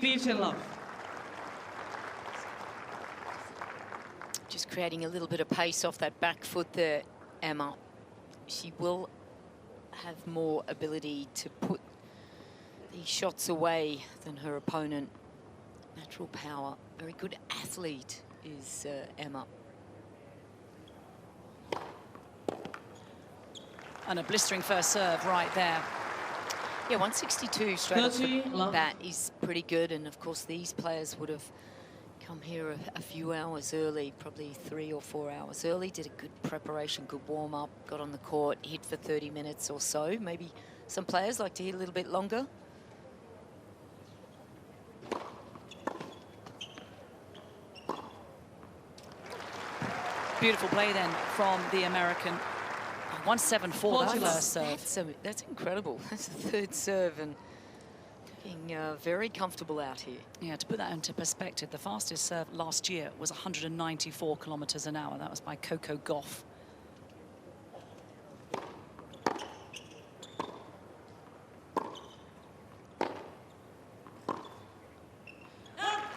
Peace and love. Just creating a little bit of pace off that back foot there, Emma. She will have more ability to put these shots away than her opponent. Natural power, very good athlete is Emma. And a blistering first serve right there. Yeah, 162 straight off the bat is pretty good. And of course, these players would have come here a few hours early, probably 3 or 4 hours early, did a good preparation, good warm-up, got on the court, hit for 30 minutes or so. Maybe some players like to hit a little bit longer. Beautiful play then from the American. 174 that first serve. That's incredible. That's the third serve and looking very comfortable out here. Yeah, to put that into perspective, the fastest serve last year was 194 kilometers an hour. That was by Coco Gauff.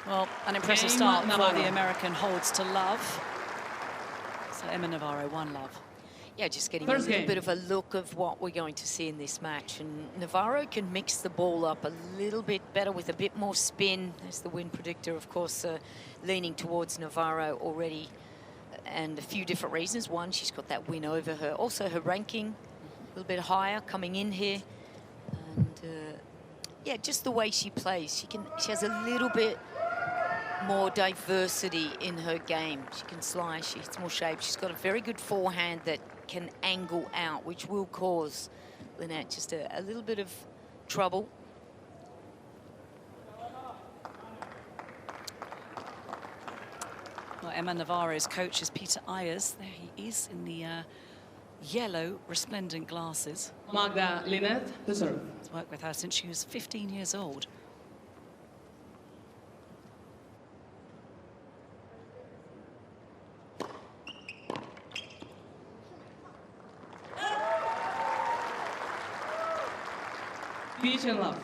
Well, an impressive start for the American holds to love. So Emma Navarro, 1-love. Yeah, just getting a little bit of a look of what we're going to see in this match. And Navarro can mix the ball up a little bit better with a bit more spin. There's the win predictor, of course, leaning towards Navarro already. And a few different reasons. One, she's got that win over her. Also, her ranking a little bit higher coming in here. And, yeah, just the way she plays. She has a little bit more diversity in her game. She can slice, she hits more shape. She's got a very good forehand that can angle out, which will cause Linette just a little bit of trouble. Well, Emma Navarro's coach is Peter Ayers. There he is in the yellow resplendent glasses. Magda Linette, to serve. He's worked with her since she was 15 years old. Peace and love.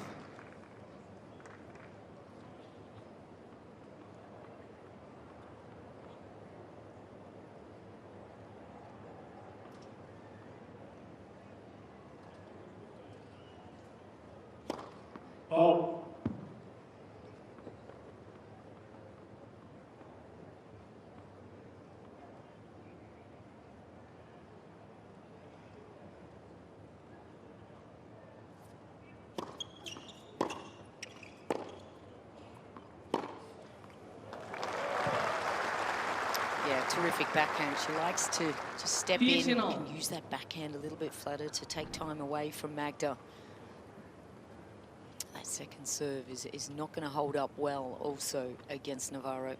Oh. Terrific backhand. She likes to just step in and use that backhand a little bit flatter to take time away from Magda. That second serve is not going to hold up well also against Navarro.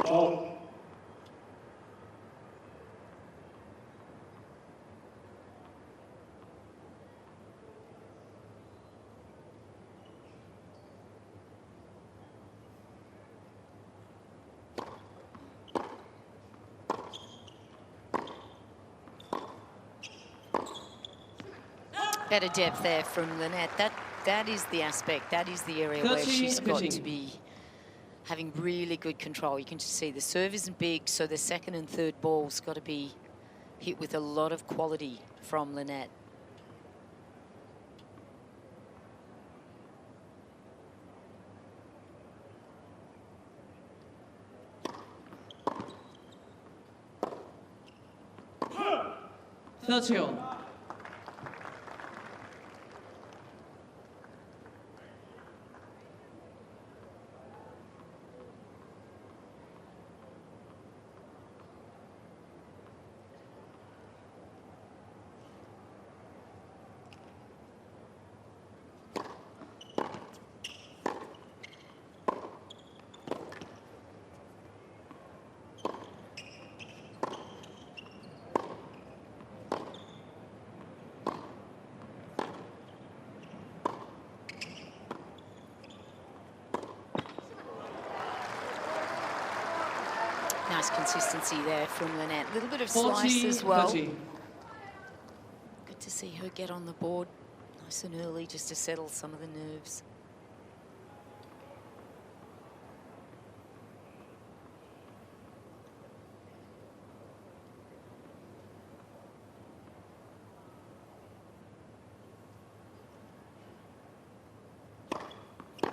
Oh. Better depth there from Linette. That is the aspect, that is the area where she's got to be having really good control. You can just see the serve isn't big, so the second and third ball's got to be hit with a lot of quality from Linette. Nice consistency there from Linette. A little bit of slice as well. Good see her get on the board nice and early just to settle some of the nerves.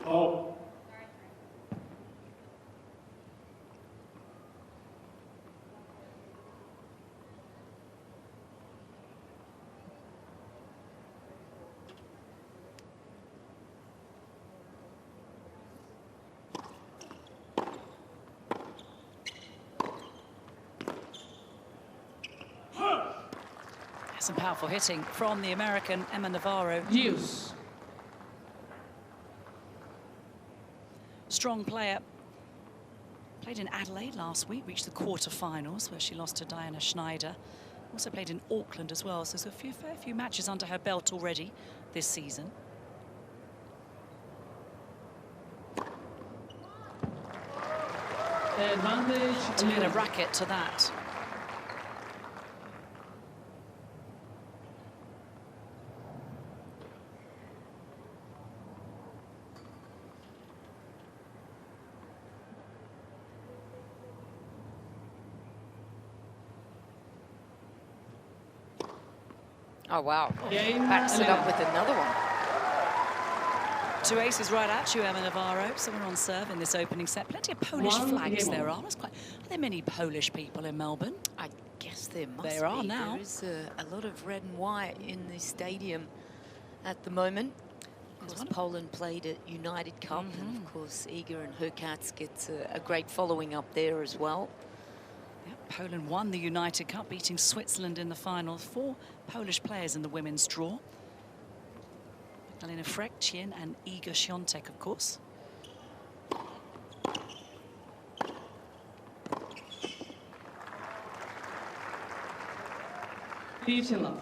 Oh. Some powerful hitting from the American Emma Navarro. Use. Strong player. Played in Adelaide last week, reached the quarterfinals where she lost to Diana Schneider. Also played in Auckland as well, so there's a fair few matches under her belt already this season. Advantage. To add a racket to that. Oh, wow. Game Backs it up 11. with another one. 2 aces right at you, Emma Navarro. Someone on serve in this opening set. Plenty of Polish One flags game there on. are. Are there many Polish people in Melbourne? I guess there must There are be. now. There is a lot of red and white in the stadium at the moment. Of course, Poland played at United Cup, and of course, Iga and her cats gets a great following up there as well. Yep, Poland won the United Cup, beating Switzerland in the final. 4 Polish players in the women's draw. Elena Rybakina, Cain and Iga Świątek, of course. Peace and love.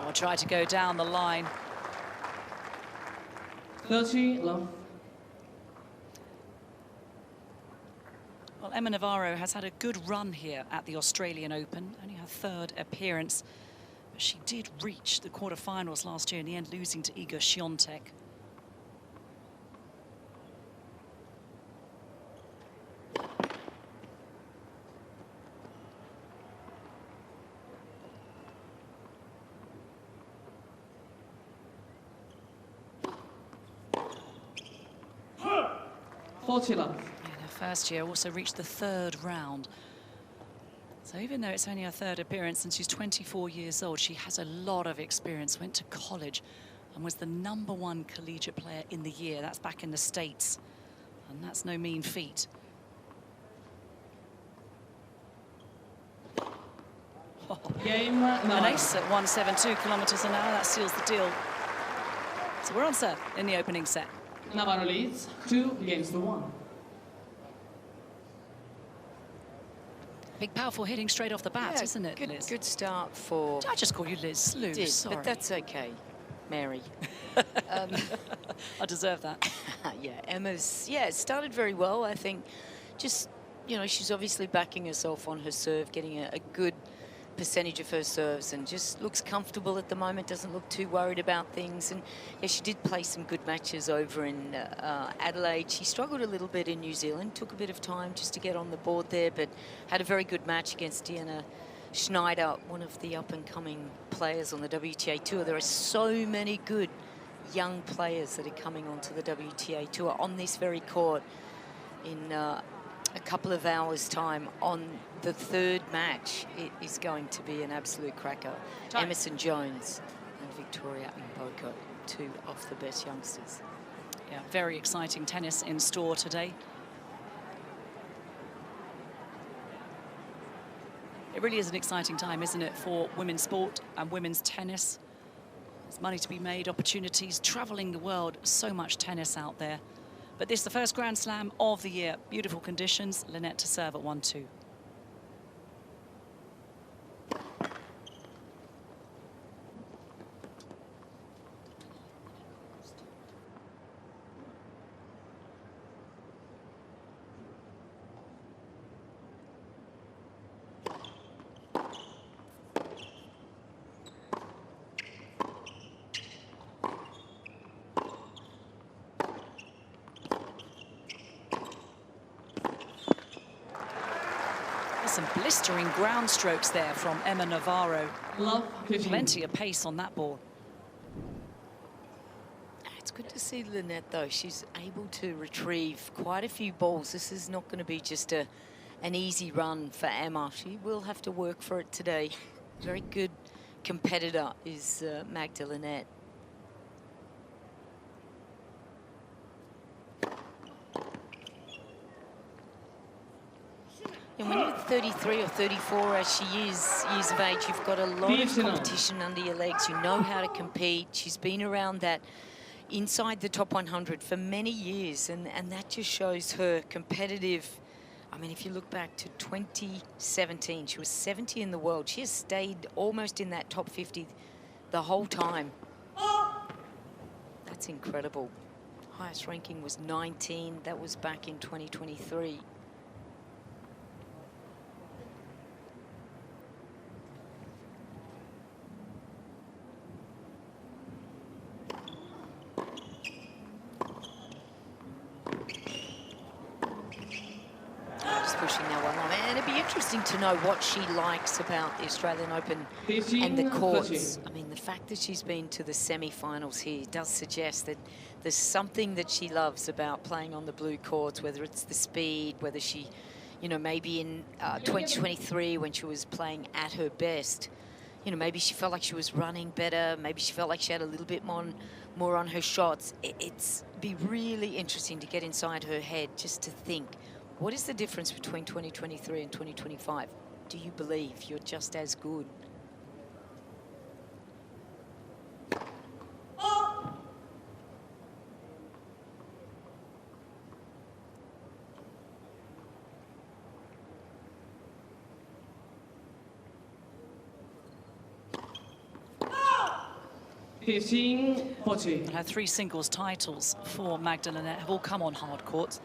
Or try to go down the line. 30 love. Well, Emma Navarro has had a good run here at the Australian Open, only her 3rd appearance. But she did reach the quarterfinals last year, in the end losing to Iga Świątek. Love. In her first year, also reached the 3rd round. So even though it's only her 3rd appearance and she's 24 years old, she has a lot of experience, went to college and was the #1 collegiate player in the year. That's back in the States. And that's no mean feat. Oh, Game an 9. ace at 172 kilometers an hour. That seals the deal. So we're on serve in the opening set. Navarro leads 2-1. Big, powerful hitting straight off the bat, Yeah, isn't it, Liz? Good start for... I just call you Liz. Lou, Did, sorry. but that's okay, Mary. I deserve that. Yeah, Emma's, yeah, it started very well. I think just, you know, she's obviously backing herself on her serve, getting a good percentage of her serves, and just looks comfortable at the moment, doesn't look too worried about things. And yeah, she did play some good matches over in Adelaide. She struggled a little bit in New Zealand, took a bit of time just to get on the board there, but had a very good match against Diana Schneider, one of the up-and-coming players on the WTA Tour. There are so many good young players that are coming onto the WTA Tour on this very court in a couple of hours' time. On the 3rd match, it is going to be an absolute cracker. Time. Emerson Jones and Victoria Mboko, 2 of the best youngsters. Yeah, very exciting tennis in store today. It really is an exciting time, isn't it, for women's sport and women's tennis. There's money to be made, opportunities, travelling the world, so much tennis out there. But this is the first Grand Slam of the year. Beautiful conditions. Linette to serve at 1-2. Some blistering ground strokes there from Emma Navarro. Love 15. Plenty of pace on that ball. It's good to see Linette, though. She's able to retrieve quite a few balls. This is not going to be just an easy run for Emma. She will have to work for it today. Very good competitor is Magda Linette. And when you're 33 or 34, as she is, years of age, you've got a lot of competition under your legs. You know how to compete. She's been around that inside the top 100 for many years, and that just shows her competitive. I mean, if you look back to 2017, she was 70 in the world. She has stayed almost in that top 50 the whole time. That's incredible. Highest ranking was 19. That was back in 2023. Pushing that one on, and it'd be interesting to know what she likes about the Australian Open and the courts. I mean, the fact that she's been to the semi-finals here does suggest that there's something that she loves about playing on the blue courts, whether it's the speed, whether she, you know, maybe in 2023 when she was playing at her best, you know, maybe she felt like she was running better, maybe she felt like she had a little bit more on her shots. It's be really interesting to get inside her head just to think, what is the difference between 2023 and 2025? Do you believe you're just as good? Her 3 singles titles for Magda Linette have all come on hard courts.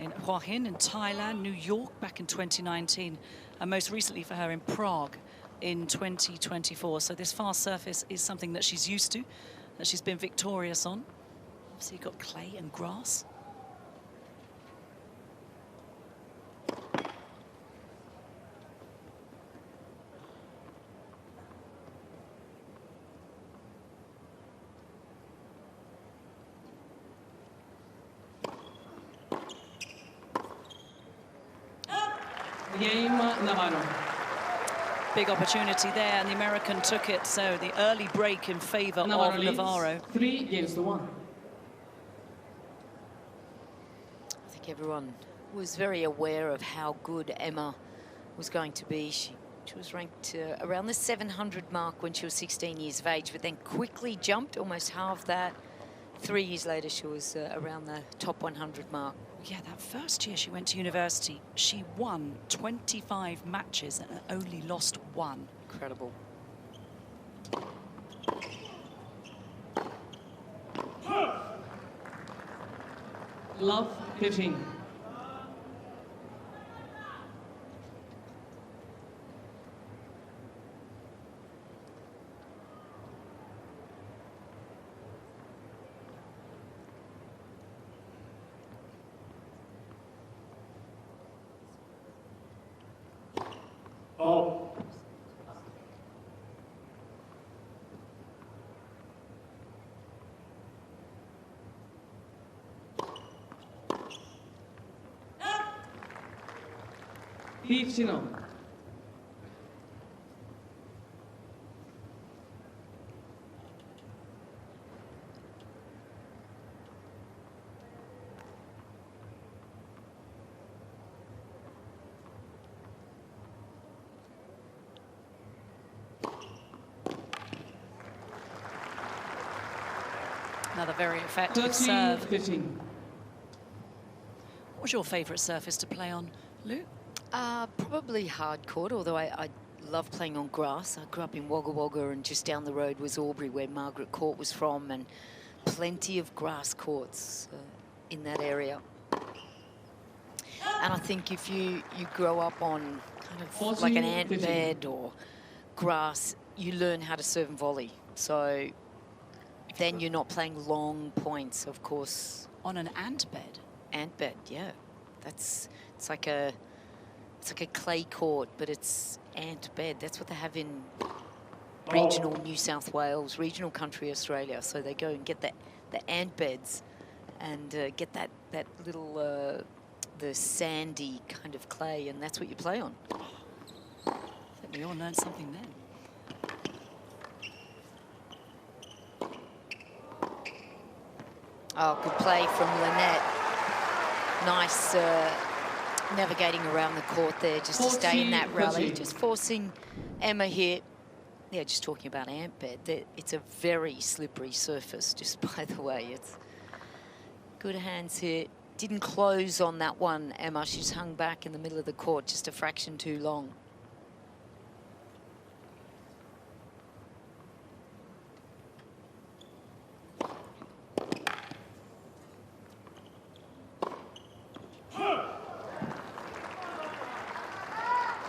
In Hua Hin in Thailand, New York back in 2019, and most recently for her in Prague in 2024. So this fast surface is something that she's used to, that she's been victorious on. Obviously you've got clay and grass. Game Navarro. Big opportunity there, and the American took it. So the early break in favour of Navarro. 3-1. I think everyone was very aware of how good Emma was going to be. She was ranked around the 700 mark when she was 16 years of age, but then quickly jumped, almost half that. 3 years later, she was around the top 100 mark. Yeah, that first year she went to university, she won 25 matches and only lost 1. Incredible. Love 15. Oh. Fifteen. Another very effective serve. 13-15. What was your favourite surface to play on, Lou? Probably hard court, although I love playing on grass. I grew up in Wagga Wagga, and just down the road was Albury, where Margaret Court was from, and plenty of grass courts in that area. And I think if you grow up on kind of like an ant bed or grass, you learn how to serve and volley. So then you're not playing long points, of course. On an ant bed? Ant bed, yeah. It's like a clay court, but it's ant bed. That's what they have in regional New South Wales, regional country Australia. So they go and get the ant beds and get that little the sandy kind of clay, and that's what you play on. I think we all learned something then. Oh, good play from Linette. Nice navigating around the court there just to stay in that rally. Just forcing Emma here. Yeah, just talking about ant bed. It's a very slippery surface, just by the way. It's good hands here. Didn't close on that one, Emma. She's hung back in the middle of the court just a fraction too long.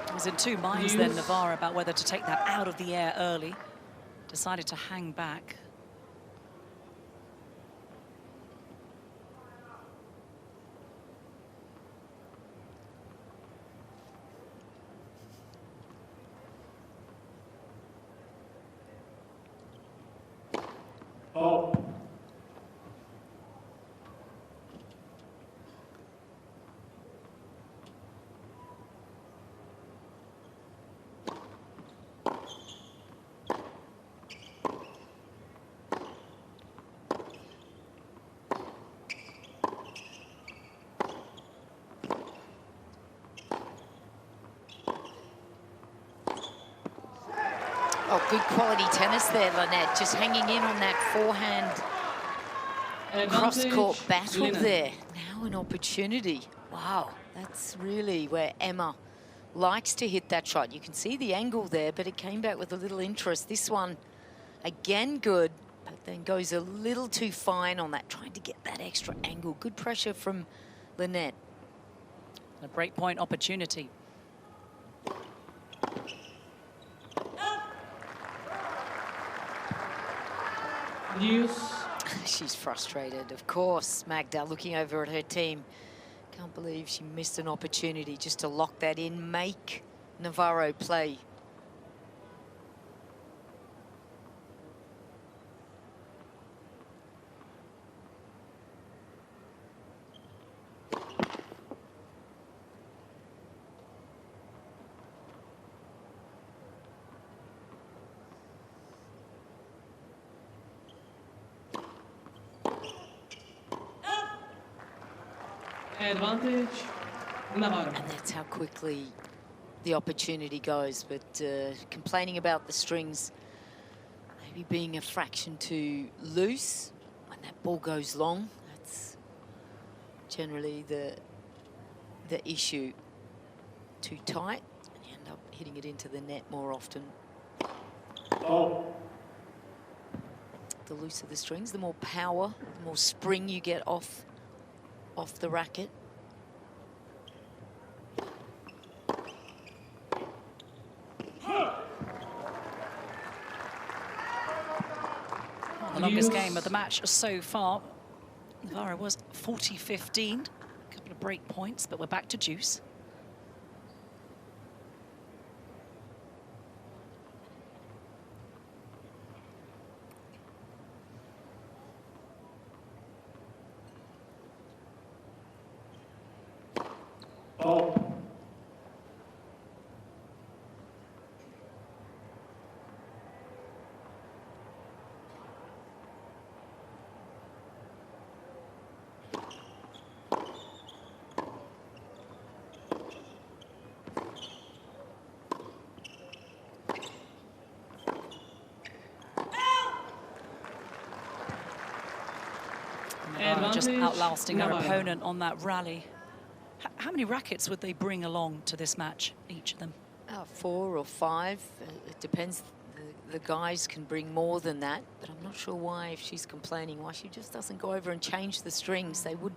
I was in two minds then, Navarro, about whether to take that out of the air early. Decided to hang back. Oh. Oh, good quality tennis there, Linette. Just hanging in on that forehand cross-court battle there. Now an opportunity. Wow, that's really where Emma likes to hit that shot. You can see the angle there, but it came back with a little interest. This one, again, good, but then goes a little too fine on that, trying to get that extra angle. Good pressure from Linette. A break point opportunity. She's frustrated, of course. Magda looking over at her team. Can't believe she missed an opportunity just to lock that in, make Navarro play. Advantage, Navarro. And that's how quickly the opportunity goes. But complaining about the strings maybe being a fraction too loose when that ball goes long, that's generally the issue. Too tight, and you end up hitting it into the net more often. Oh. The looser the strings, the more power, the more spring you get off the racket. The longest game of the match so far. Navarro was 40-15. A couple of break points, but we're back to juice. Oh. Just Advantage, outlasting her Navarro. opponent on that rally. How many rackets would they bring along to this match, each of them? 4 or 5. It depends. The guys can bring more than that, but I'm not sure why, if she's complaining, why she just doesn't go over and change the strings. They would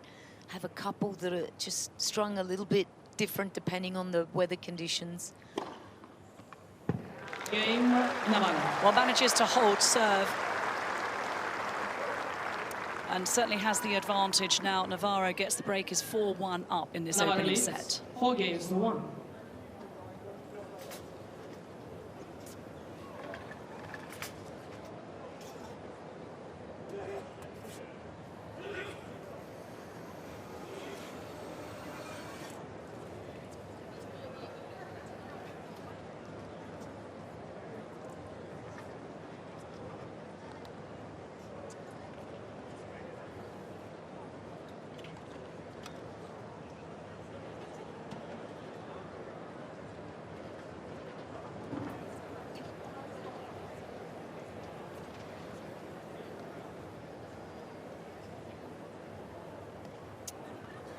have a couple that are just strung a little bit different depending on the weather conditions. Cain, Navarro. Well, manages to hold serve. And certainly has the advantage now. Navarro gets the break, is 4-1 up in this Navarro opening leads set. 4 games to 1.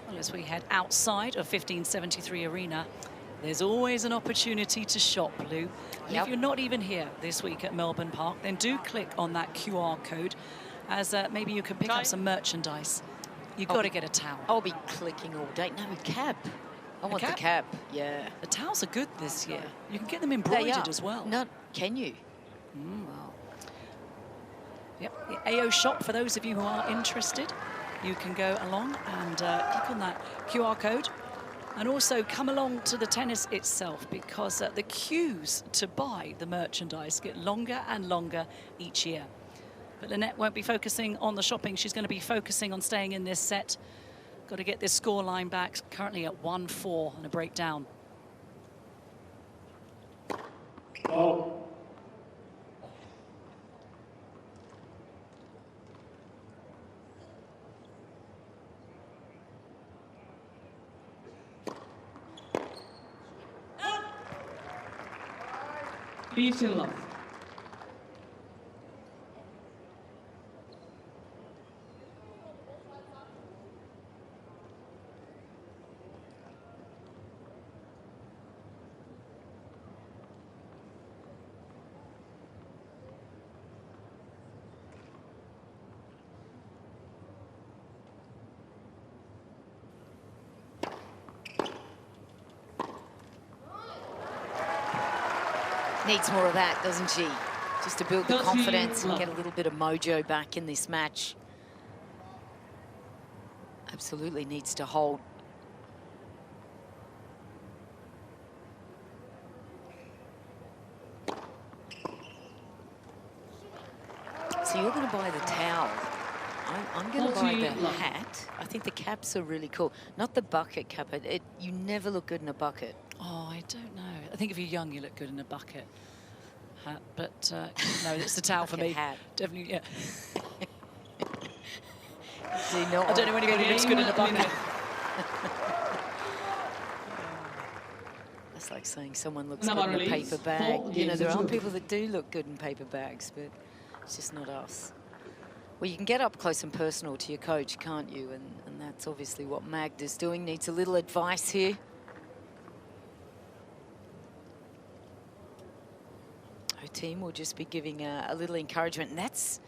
Well, as we head outside of 1573 Arena, there's always an opportunity to shop, Lou. And if you're not even here this week at Melbourne Park, then do click on that QR code, as maybe you can pick up some merchandise. You've got to get a towel. I'll be clicking all day. No, a cap. I want the cap. Yeah. The towels are good this year. You can get them embroidered as well. No, can you? Wow. Yep, the AO shop, for those of you who are interested, you can go along and click on that QR code. And also come along to the tennis itself, because the queues to buy the merchandise get longer and longer each year. But Linette won't be focusing on the shopping. She's going to be focusing on staying in this set. Got to get this scoreline back, currently at 1-4 and a breakdown. Oh. Peace and love. Needs more of that, doesn't she? Just to build the confidence and get a little bit of mojo back in this match. Absolutely needs to hold. So you're going to buy the towel. I'm going to buy the hat. I think the caps are really cool. Not the bucket cap. You never look good in a bucket. Oh, I don't know. I think if you're young, you look good in a bucket hat. But no, it's the towel for me. Hat. Definitely, yeah. Do you know? I don't know anybody who looks good in a bucket. That's like saying someone looks good in a paper bag. You know, there are people that do look good in paper bags, but it's just not us. Well, you can get up close and personal to your coach, can't you? And that's obviously what Magda's doing. Needs a little advice here. Her team will just be giving a little encouragement. And that's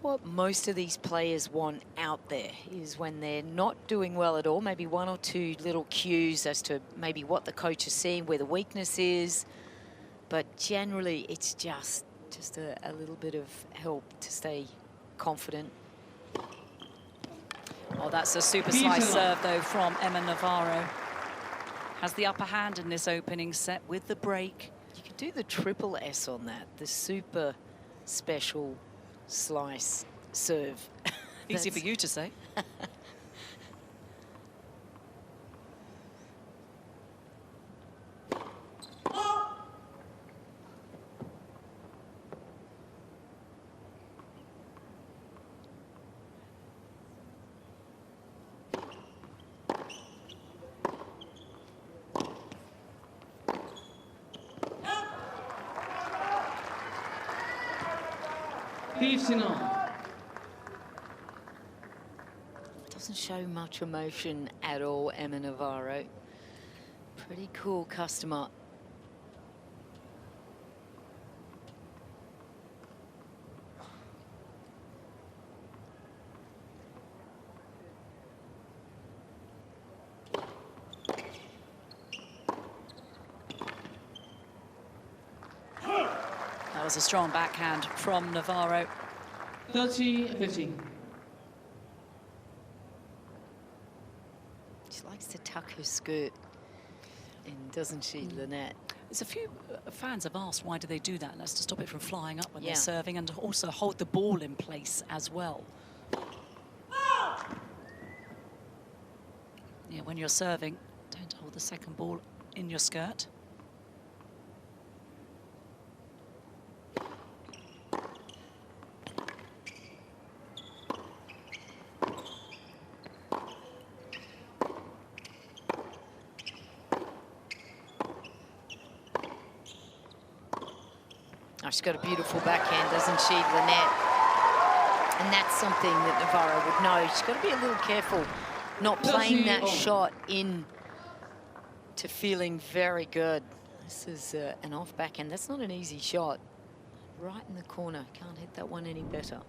what most of these players want out there, is when they're not doing well at all, maybe 1 or 2 little cues as to maybe what the coach is seeing, where the weakness is. But generally, it's just a little bit of help to stay confident. Oh, that's a super slice serve, though, from Emma Navarro. Has the upper hand in this opening set with the break. You could do the triple S on that, the super special slice serve. Easy for you to say. Doesn't show much emotion at all, Emma Navarro. Pretty cool customer. That was a strong backhand from Navarro. 30-15. She likes to tuck her skirt in, doesn't she, Linette? There's a few fans have asked why do they do that, and that's to stop it from flying up when Yeah. they're serving and also hold the ball in place as well. Yeah, when you're serving, don't hold the second ball in your skirt. Oh, she's got a beautiful backhand, doesn't she, Linette? And that's something that Navarro would know. She's got to be a little careful not playing that shot in to feeling very good. This is an off backhand. That's not an easy shot. Right in the corner. Can't hit that one any better.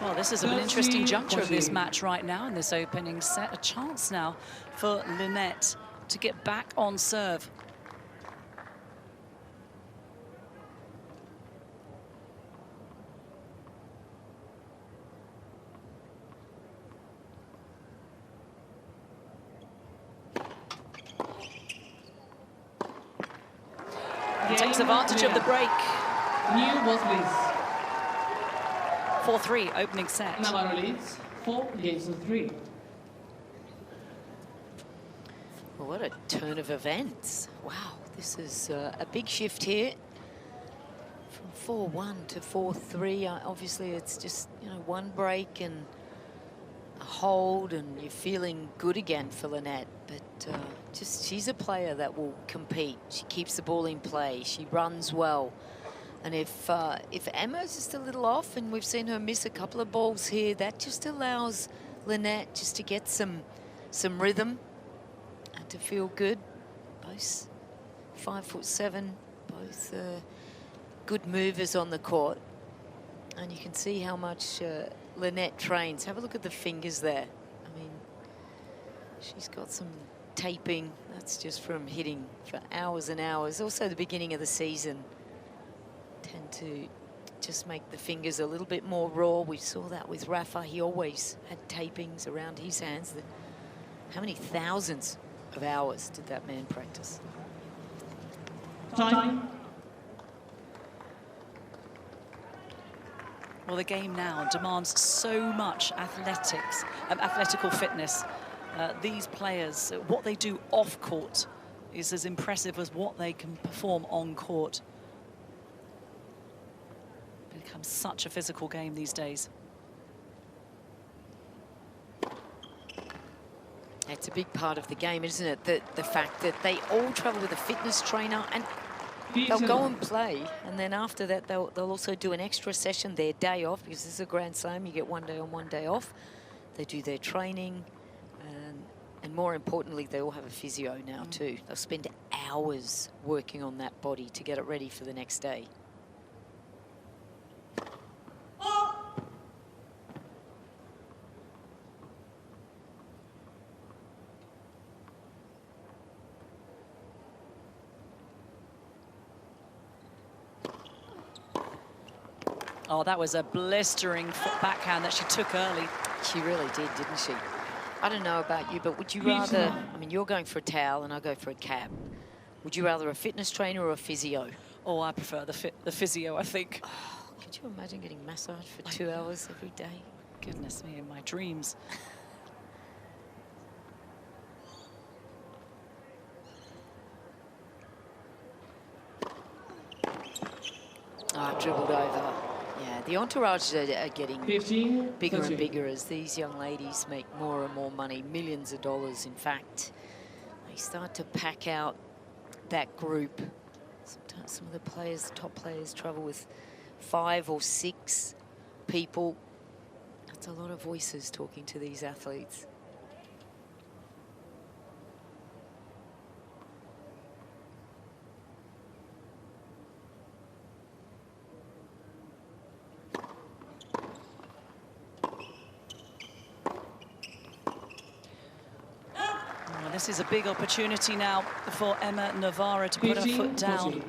Well, this is an interesting juncture of this match right now in this opening set. A chance now for Linette to get back on serve. He takes advantage of the break. New ball, please. 4-3 opening set. Navarro leads 4 games to 3. Well, what a turn of events. Wow, this is a big shift here. From 4-1 to 4-3. Obviously, it's just, you know, one break and a hold, and you're feeling good again for Linette. But just, she's a player that will compete. She keeps the ball in play. She runs well. And if Emma's just a little off, and we've seen her miss a couple of balls here, that just allows Linette just to get some rhythm and to feel good. Both 5'7", both good movers on the court. And you can see how much Linette trains. Have a look at the fingers there. I mean, she's got some taping. That's just from hitting for hours and hours. Also the beginning of the season. Tend to just make the fingers a little bit more raw. We saw that with Rafa. He always had tapings around his hands. How many thousands of hours did that man practice? Time. Well, the game now demands so much athletic fitness. These players, what they do off court is as impressive as what they can perform on court. It becomes such a physical game these days. It's a big part of the game, isn't it? The fact that they all travel with a fitness trainer, and they'll go and play, and then after that they'll also do an extra session their day off, because this is a Grand Slam. You get 1 day on, 1 day off. They do their training, and more importantly, they all have a physio now too. They'll spend hours working on that body to get it ready for the next day. Oh, that was a blistering backhand that she took early. She really did, didn't she? I don't know about you, but would you rather, I mean, you're going for a towel and I go for a cab. Would you rather a fitness trainer or a physio? Oh, I prefer the physio, I think. Oh, could you imagine getting massaged for 2 hours every day? Goodness me, in my dreams. Oh, dribbled over. Yeah, The entourages are getting 15, bigger 30. and bigger as these young ladies make more and more money, millions of dollars. In fact, they start to pack out that group. Sometimes some of the players, the top players, travel with 5 or 6 people. That's a lot of voices talking to these athletes. This is a big opportunity now for Emma Navarro to put her 15, foot down. 40.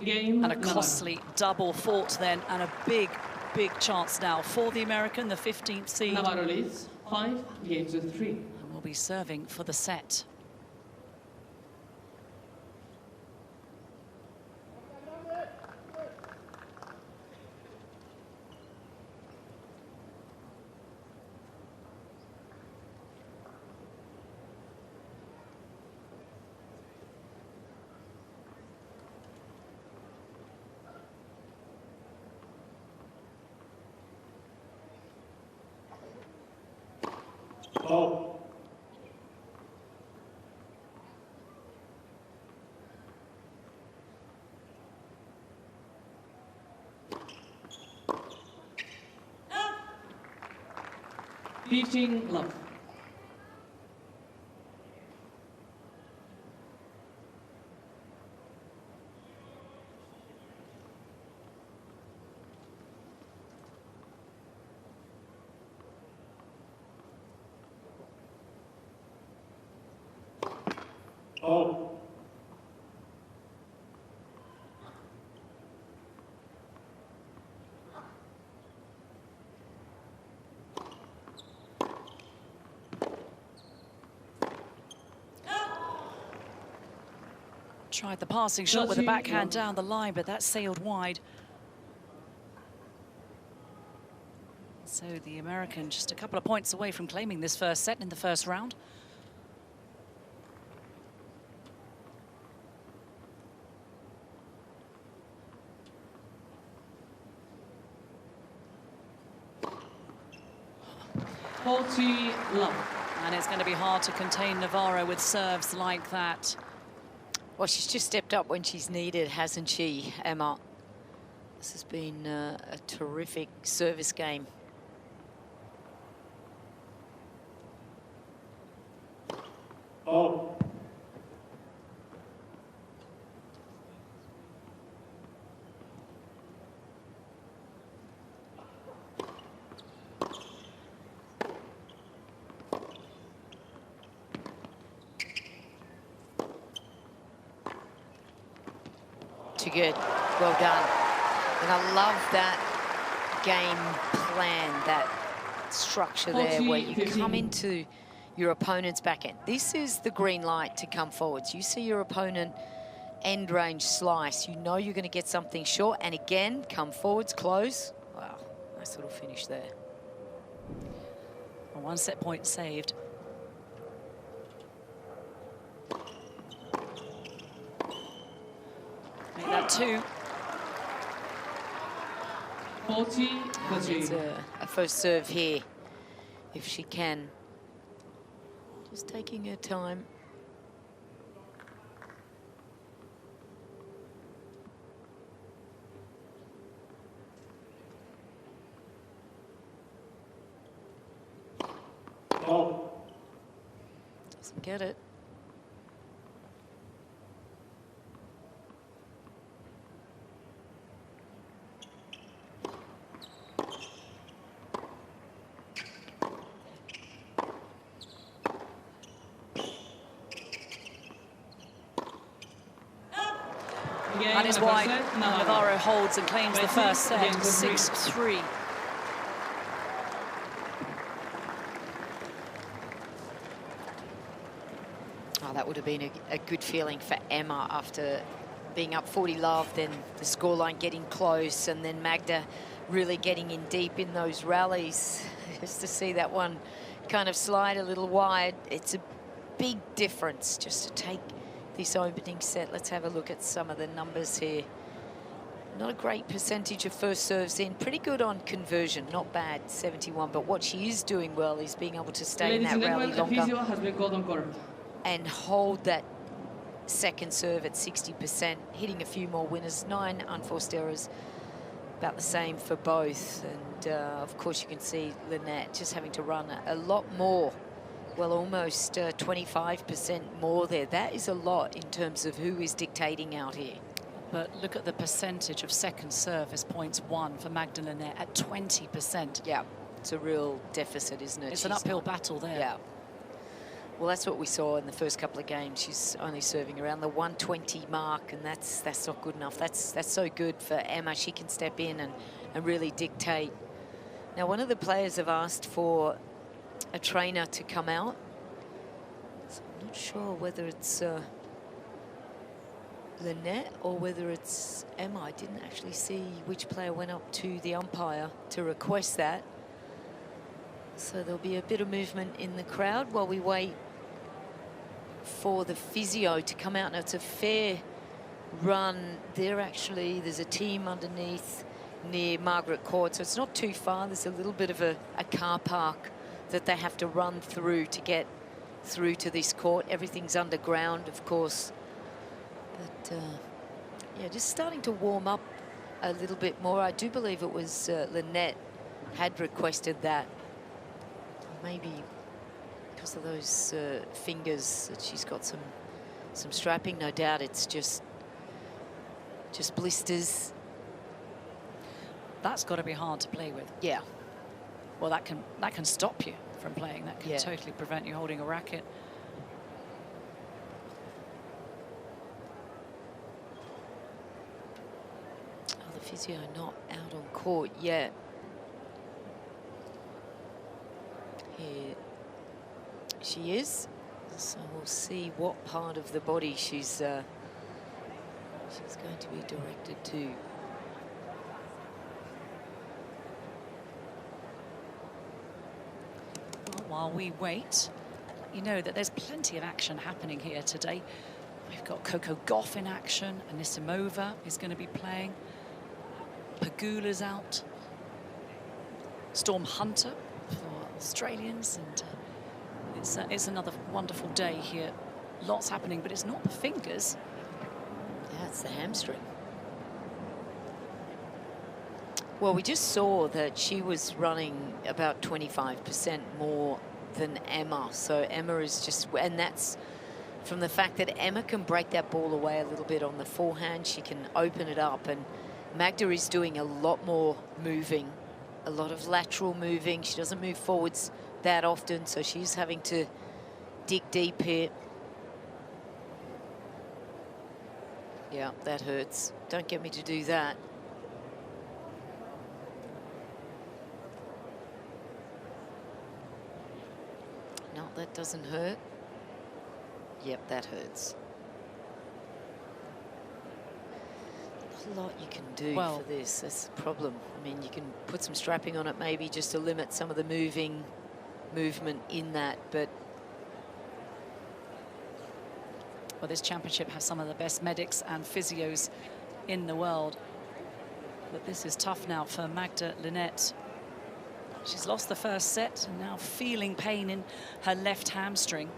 Game And a Navarro. costly double fault then, and a big, big chance now for the American, the 15th seed. Navarro leads 5 games to 3. And will be serving for the set. Oh. Beating love. Oh. Tried the passing shot with a backhand down the line, but that sailed wide. So the American just a couple of points away from claiming this first set in the first round. Love. And it's going to be hard to contain Navarro with serves like that. Well, she's just stepped up when she's needed, hasn't she, Emma? This has been a terrific service game. Oh. Too good. Well done. And I love that game plan, that structure there where you come into your opponent's backhand. This is the green light to come forwards. You see your opponent end range slice, you know you're going to get something short, and again, come forwards, close. Wow, nice little finish there. A 1 set point saved. Make that 2. 40, It's a first serve here, if she can. Just taking her time. Oh. Doesn't get it. game. That is on the why first set, Navarro holds and claims the first set, Game to 6-3. Oh, that would have been a good feeling for Emma after being up 40 love, then the scoreline getting close, and then Magda really getting in deep in those rallies. Just to see that one kind of slide a little wide, it's a big difference just to take this opening set. Let's have a look at some of the numbers here. Not a great percentage of first serves in. Pretty good on conversion, not bad, 71. But what she is doing well is being able to stay in Ladies that and rally gentlemen, a physio longer has been called on court. and hold that second serve at 60%, hitting a few more winners, 9 unforced errors, about the same for both. And of course you can see Linette just having to run a lot more, well, almost 25% more there. That is a lot in terms of who is dictating out here. But look at the percentage of second service points won for Magda Linette at 20%. Yeah, it's a real deficit, isn't it? It's an uphill battle there. Yeah. Well, that's what we saw in the first couple of games. She's only serving around the 120 mark, and that's not good enough. That's so good for Emma. She can step in and really dictate. Now, one of the players have asked for a trainer to come out. So I'm not sure whether it's Linette or whether it's Emma. I didn't actually see which player went up to the umpire to request that. So there'll be a bit of movement in the crowd while we wait for the physio to come out. Now, it's a fair run. There's a team underneath near Margaret Court, so it's not too far. There's a little bit of a car park that they have to run through to get through to this court. Everything's underground, of course. But, yeah, just starting to warm up a little bit more. I do believe it was Linette had requested that. Maybe because of those fingers that she's got some strapping. No doubt it's just blisters. That's got to be hard to play with. Yeah. Well, that can stop you from playing. That can Yeah. totally prevent you holding a racket. Oh, the physio not out on court yet. Here she is. So we'll see what part of the body she's going to be directed to. Well, while we wait, you know that there's plenty of action happening here today. We've got Coco Gauff in action. Anisimova is going to be playing. Pegula's out. Storm Hunter for Australians, and it's another wonderful day here. Lots happening, but it's not the fingers. Yeah, it's the hamstring. Well, we just saw that she was running about 25% more than Emma. So Emma is just, and that's from the fact that Emma can break that ball away a little bit on the forehand. She can open it up, and Magda is doing a lot more moving, a lot of lateral moving. She doesn't move forwards that often, so she's having to dig deep here. Yeah, that hurts. Don't get me to do that. No, that doesn't hurt. Yep, that hurts. Not a lot you can do for this. That's the problem. I mean, you can put some strapping on it maybe just to limit some of the movement in that, but Well, this championship has some of the best medics and physios in the world. But this is tough now for Magda Linette. She's lost the first set and now feeling pain in her left hamstring.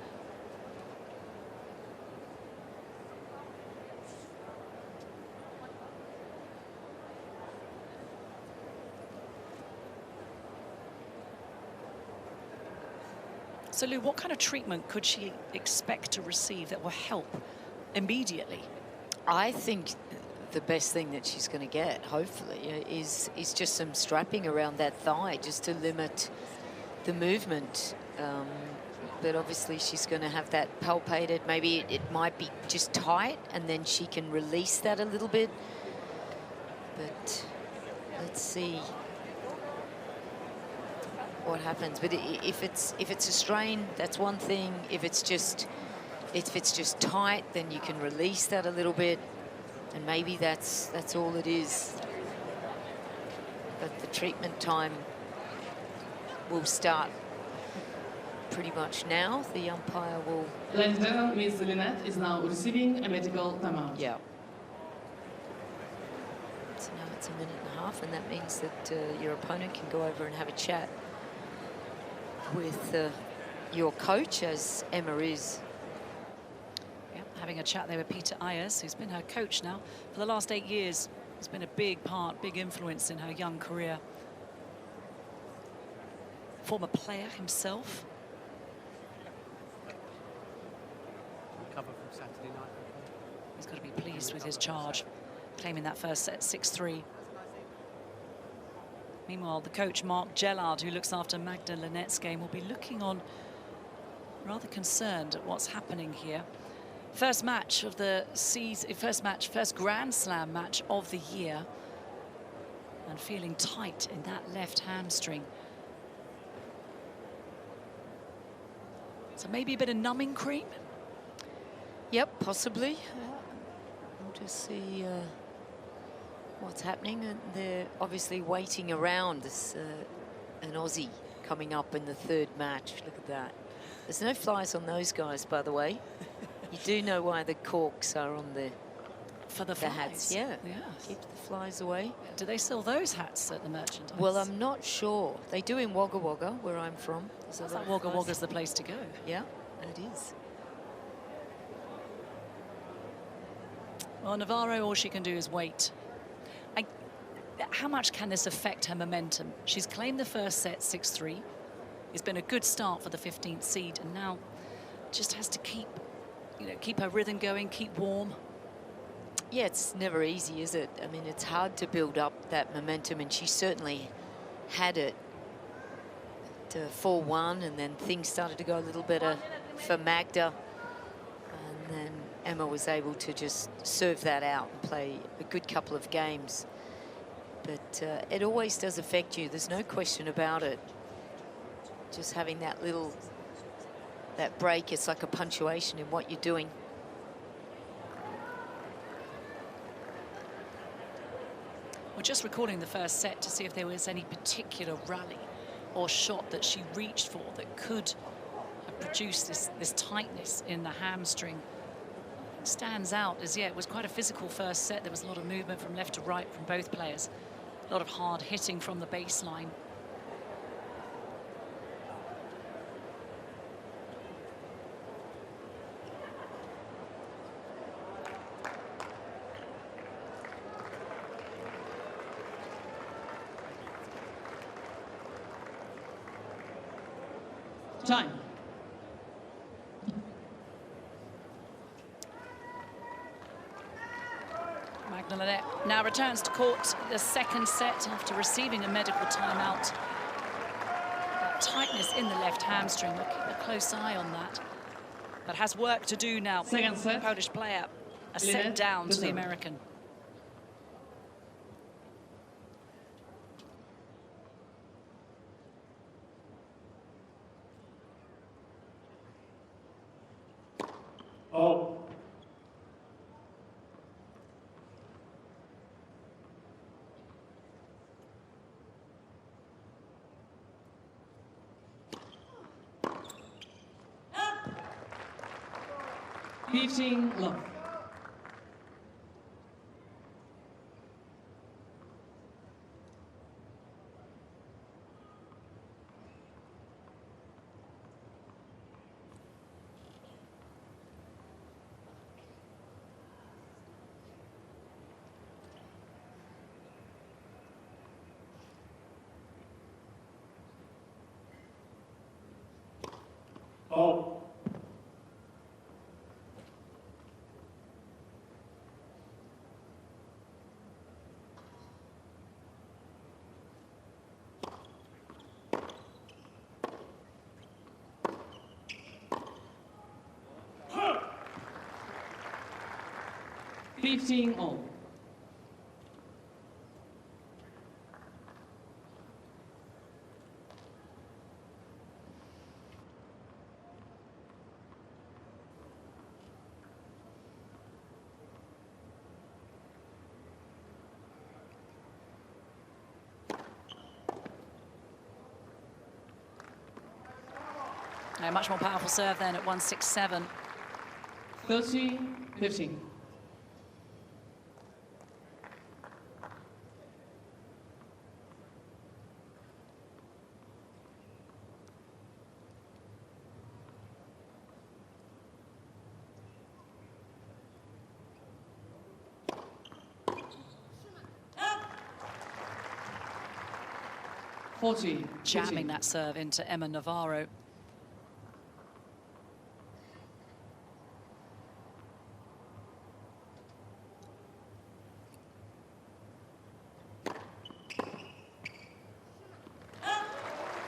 So, Lou, what kind of treatment could she expect to receive that will help immediately? I think the best thing that she's going to get, hopefully, is just some strapping around that thigh, just to limit the movement. but obviously she's going to have that palpated. Maybe it might be just tight, and then she can release that a little bit. But let's see what happens. But if it's a strain, that's one thing. If it's just tight, then you can release that a little bit, and maybe that's all it is. But the treatment time will start pretty much now. The umpire will... Ladies and gentlemen, Ms. Linette is now receiving a medical timeout. Yeah. So now it's a minute and a half, and that means that your opponent can go over and have a chat with your coach, as Emma is. Yep, having a chat there with Peter Ayers, who's been her coach now for the last 8 years. He's been a big influence in her young career. Former player himself. Recover from Saturday night. He's got to be pleased with his charge, claiming that first set 6-3. Meanwhile, the coach, Mark Gellard, who looks after Magda Linette's game, will be looking on rather concerned at what's happening here. First match of the season, first Grand Slam match of the year, and feeling tight in that left hamstring. So maybe a bit of numbing cream? Yep, possibly. We'll just see what's happening. And they're obviously waiting around. There's an Aussie coming up in the third match. Look at that. There's no flies on those guys, by the way. You do know why the corks are on the hats. Yeah, keep the flies away. Do they sell those hats at the merchandise? Well, I'm not sure. They do in Wagga Wagga, where I'm from. So that Wagga Wagga's the place to go. Yeah, it is. Well, Navarro, all she can do is wait. How much can this affect her momentum? She's claimed the first set 6-3. It's been a good start for the 15th seed, and now just has to keep her rhythm going, keep warm. Yeah, it's never easy, is it? I mean, it's hard to build up that momentum, and she certainly had it at 4-1, and then things started to go a little better for Magda, and then Emma was able to just serve that out and play a good couple of games. But it always does affect you. There's no question about it. Just having that break, it's like a punctuation in what you're doing. We're just recording the first set to see if there was any particular rally or shot that she reached for that could have produced this tightness in the hamstring. Stands out as, yeah, it was quite a physical first set. There was a lot of movement from left to right from both players. A lot of hard hitting from the baseline. Time. Magda Linette now returns to court the second set after receiving a medical timeout. That tightness in the left hamstring, we'll keep a close eye on that. But has work to do now. Second set. Polish player, a set down to the American. Oh. Beating love. Oh. 15 all. A much more powerful serve then at 1-6-7. 30-15. Jamming that serve into Emma Navarro.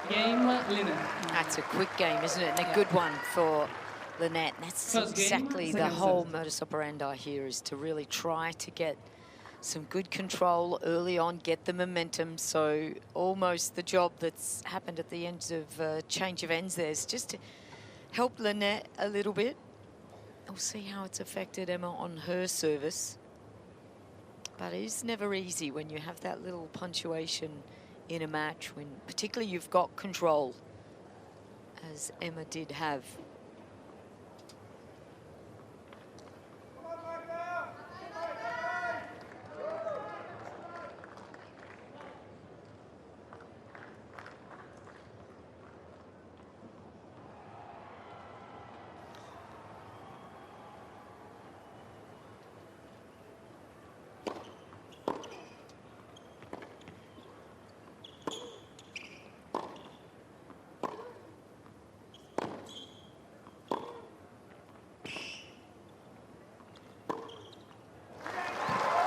Game, Linette. That's a quick game, isn't it? And a good one for Linette. That's exactly the whole modus operandi here, is to really try to get some good control early on, get the momentum. So almost the job that's happened at the end of change of ends there is just to help Linette a little bit. We'll see how it's affected Emma on her service. But it is never easy when you have that little punctuation in a match, when particularly you've got control, as Emma did have.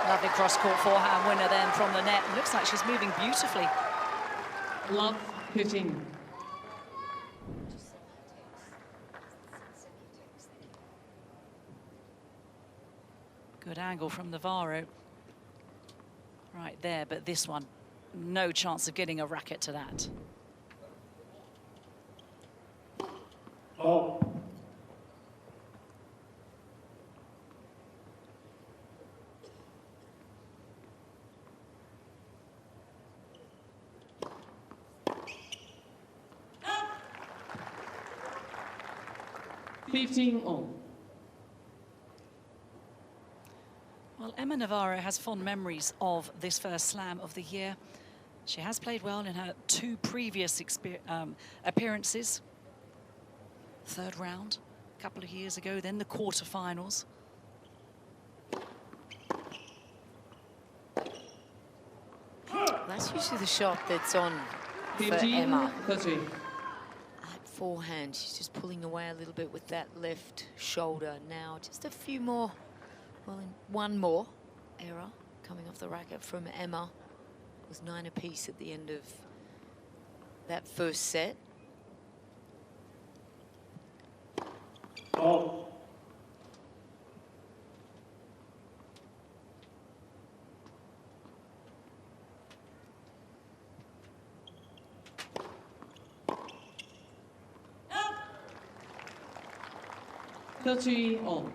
Lovely cross-court forehand winner then from Linette. Looks like she's moving beautifully. Love 15. Good angle from Navarro. Right there, but this one, no chance of getting a racket to that. Oh. All. Well, Emma Navarro has fond memories of this first slam of the year. She has played well in her 2 previous appearances. Third round a couple of years ago, then the quarterfinals. That's usually the shot that's on for 15, Emma. 30. That forehand, she's just pulling away a little bit with that left shoulder. Now just a few more, well, one more error coming off the racket from Emma. It was 9 apiece at the end of that first set. Oh. All.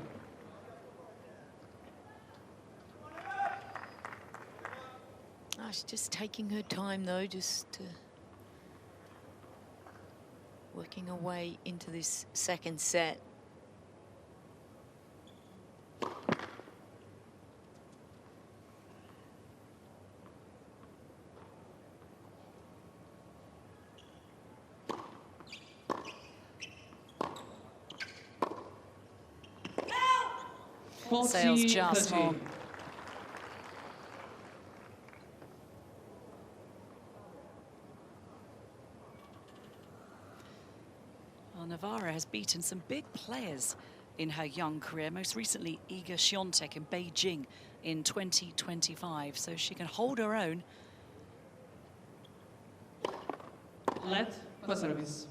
Oh, she's just taking her time though, just working her way into this second set. Sails just on. Well, Navarro has beaten some big players in her young career, most recently Iga Świątek in Beijing in 2025, so she can hold her own. Let for service.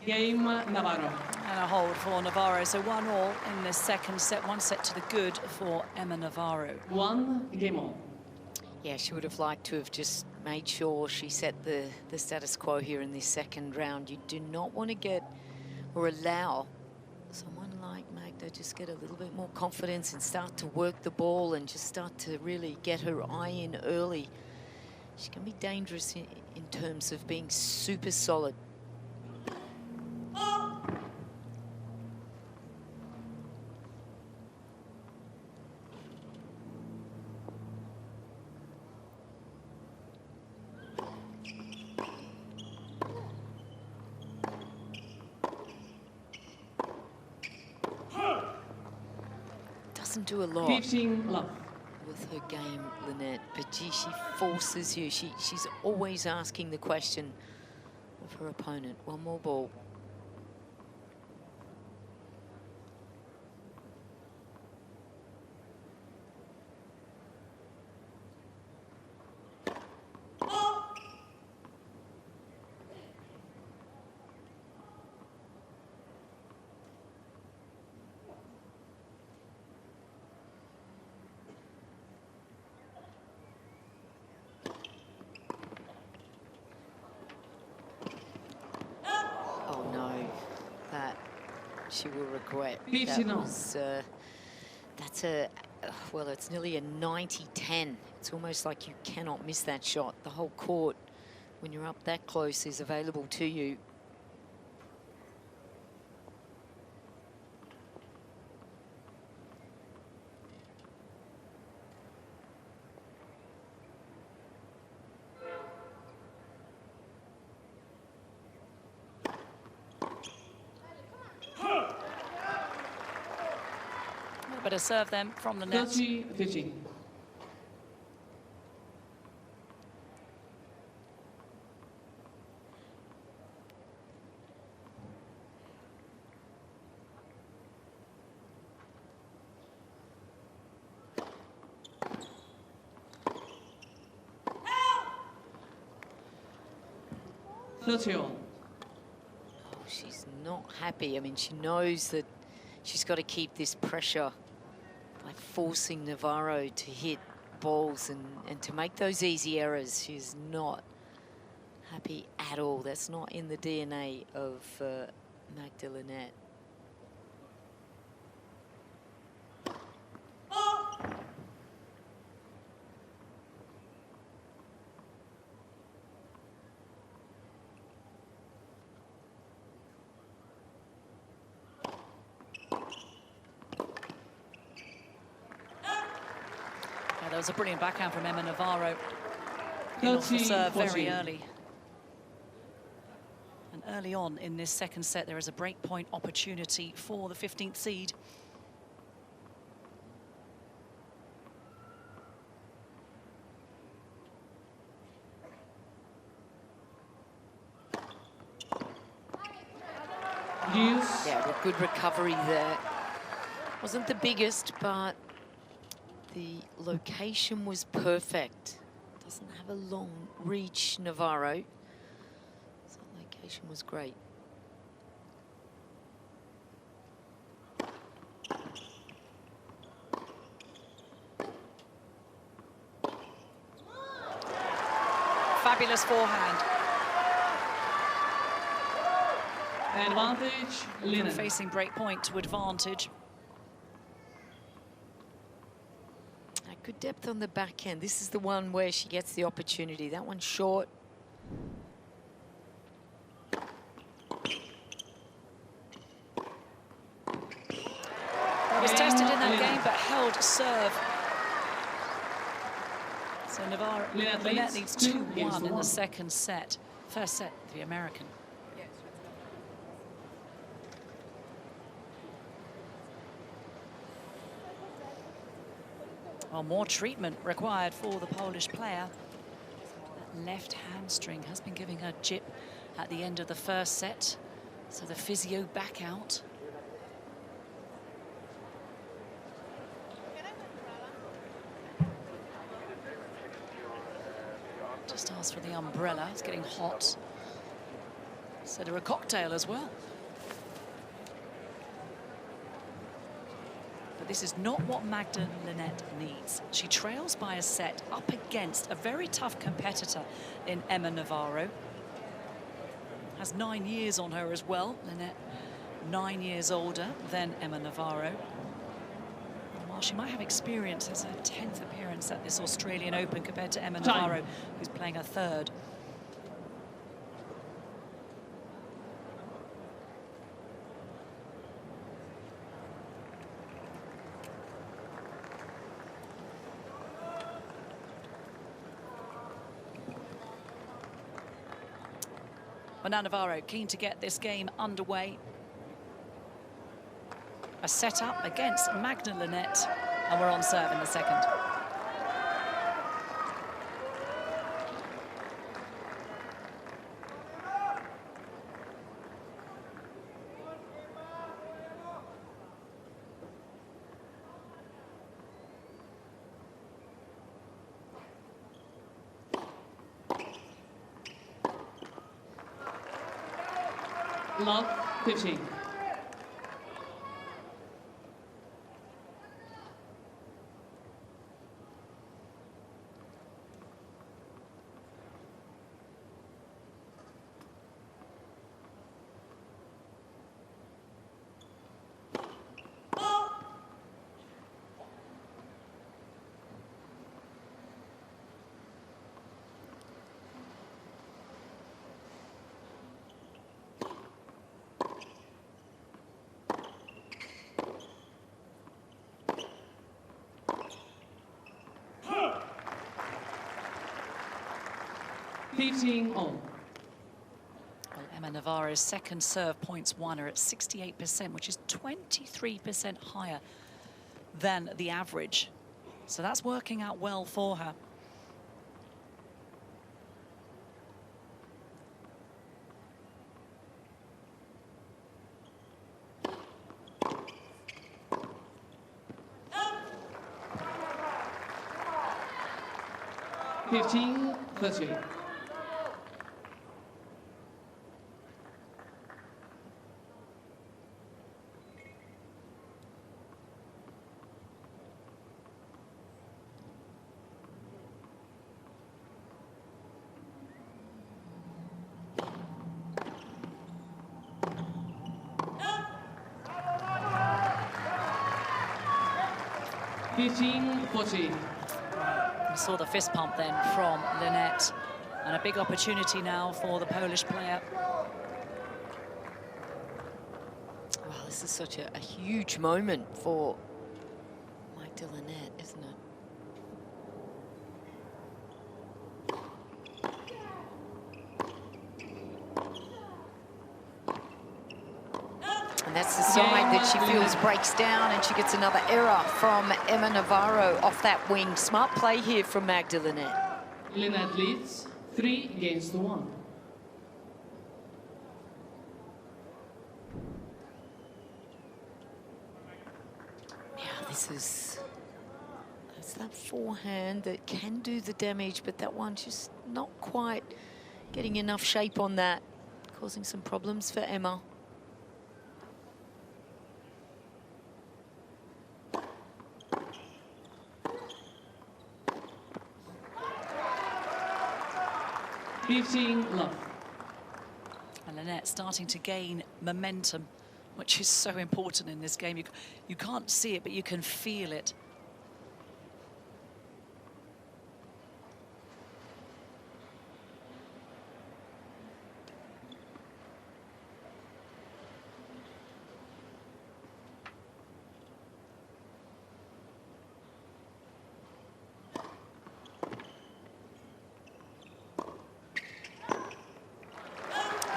Game Navarro. And a hold for Navarro. So 1-1 in the second set. 1 set to the good for Emma Navarro. 1 game on. Yeah, she would have liked to have just made sure she set the status quo here in this second round. You do not want to get or allow someone like Magda just get a little bit more confidence and start to work the ball and just start to really get her eye in early. She can be dangerous in terms of being super solid. Doesn't do a lot 15 love. with her game, Linette, but gee, she forces you. She's always asking the question of her opponent. One more ball. Oh no, that she will regret. That was, that's a, well, it's nearly a 90-10. It's almost like you cannot miss that shot. The whole court, when you're up that close, is available to you. Better serve them from the net. 30-15. Oh, she's not happy. I mean, she knows that she's got to keep this pressure by forcing Navarro to hit balls and to make those easy errors. She's not happy at all. That's not in the DNA of Magda Linette. That was a brilliant backhand from Emma Navarro. Off the serve very early. And early on in this second set, there is a break point opportunity for the 15th seed. Yeah, well, good recovery there. Wasn't the biggest, but the location was perfect. Doesn't have a long reach, Navarro. So the location was great. Fabulous forehand. Advantage, Linette. Facing break point to advantage. Good depth on the backhand. This is the one where she gets the opportunity. That one's short. Was tested in that game, but held serve. So Navarro, Linette leads 2-1 in the second set. First set, the American. Well, more treatment required for the Polish player. That left hamstring has been giving her jip at the end of the first set. So the physio back out. Just asked for the umbrella. It's getting hot. Set her a cocktail as well. But this is not what Magda Linette needs. She trails by a set up against a very tough competitor in Emma Navarro. Has 9 years on her as well. Linette, 9 years older than Emma Navarro. And while she might have experience as her 10th appearance at this Australian Open compared to Emma Navarro, who's playing her 3rd. Well, now Navarro keen to get this game underway. A set-up against Magda Linette, and we're on serve in the second. Love, 15. All. Well, Emma Navarro's second serve points won are at 68%, which is 23% higher than the average. So that's working out well for her. Fifteen, 30. We saw the fist pump then from Linette, and a big opportunity now for the Polish player. Wow, this is such a huge moment for Magda Linette, isn't it? And that's the side that she feels breaks down, and she gets another error from Emma Navarro off that wing. Smart play here from Magda Linette. Linette leads 3-1. Yeah, this is... It's that forehand that can do the damage, but that one just not quite getting enough shape on that, causing some problems for Emma. Love. And Linette starting to gain momentum, which is so important in this game. You can't see it, but you can feel it.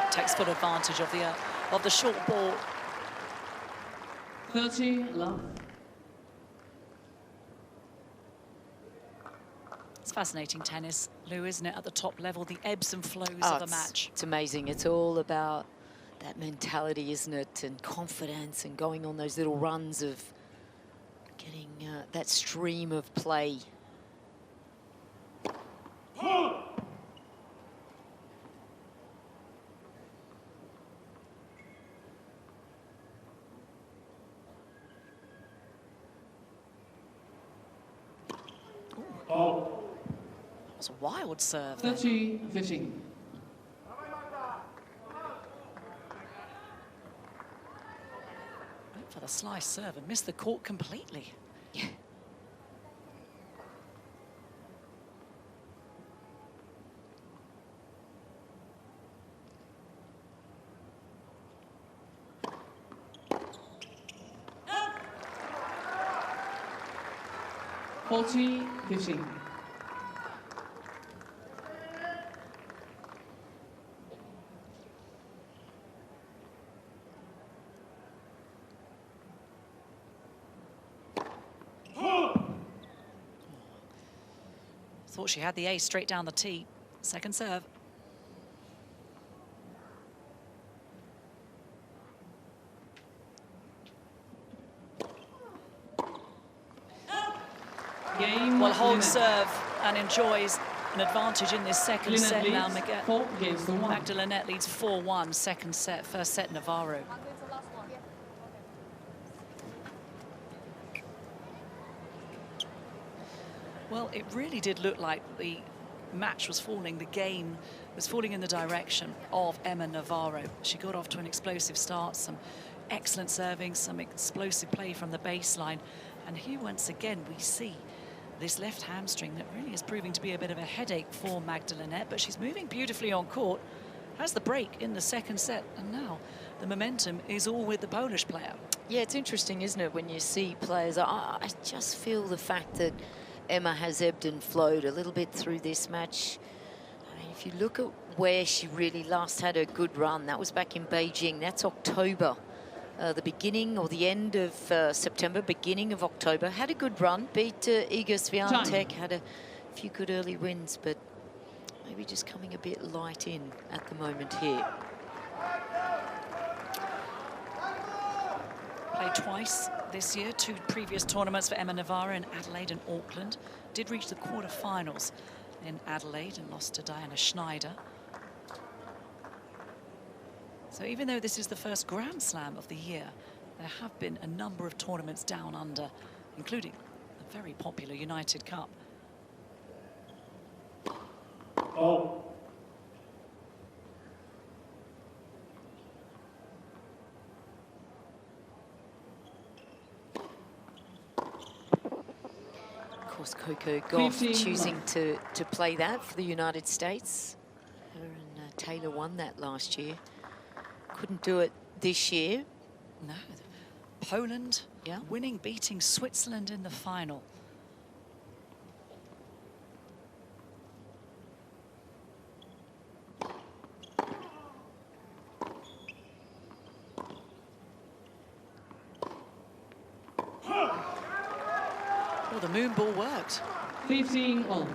Takes full advantage of the short ball. 30, love. It's fascinating tennis, Lou, isn't it? At the top level, the ebbs and flows of a match. It's amazing. It's all about that mentality, isn't it? And confidence, and going on those little runs of getting that stream of play. Oh. That was a wild serve there. 30-15. Went for the slice serve and missed the court completely. Yeah. Forty 15. Thought she had the ace straight down the tee. Second serve. Game. Well, holds Linette. serve and enjoys an advantage in this second Linette set now. leads 4-1. Magda Linette leads 4-1, second set, first set Navarro. Well, it really did look like the match was falling, the game was falling in the direction of Emma Navarro. She got off to an explosive start, some excellent serving, some explosive play from the baseline. And here once again we see this left hamstring that really is proving to be a bit of a headache for Magda Linette, but she's moving beautifully on court, has the break in the second set, and now the momentum is all with the Polish player. Yeah, it's interesting, isn't it, when you see players. I just feel the fact that Emma has ebbed and flowed a little bit through this match. I mean, if you look at where she really last had her good run, that was back in Beijing. That's October. The beginning or the end of September, beginning of October. Had a good run, beat Iga Swiatek, had a few good early wins, but maybe just coming a bit light in at the moment here. Played twice this year, 2 previous tournaments for Emma Navarro in Adelaide and Auckland. Did reach the quarterfinals in Adelaide and lost to Diana Schneider. So even though this is the first Grand Slam of the year, there have been a number of tournaments down under, including the very popular United Cup. Oh. Of course, Coco Gauff 15. choosing to play that for the United States. Her and Taylor won that last year. Couldn't do it this year. No, Poland Yeah. winning, beating Switzerland in the final. Well, the moon ball worked. 15-all.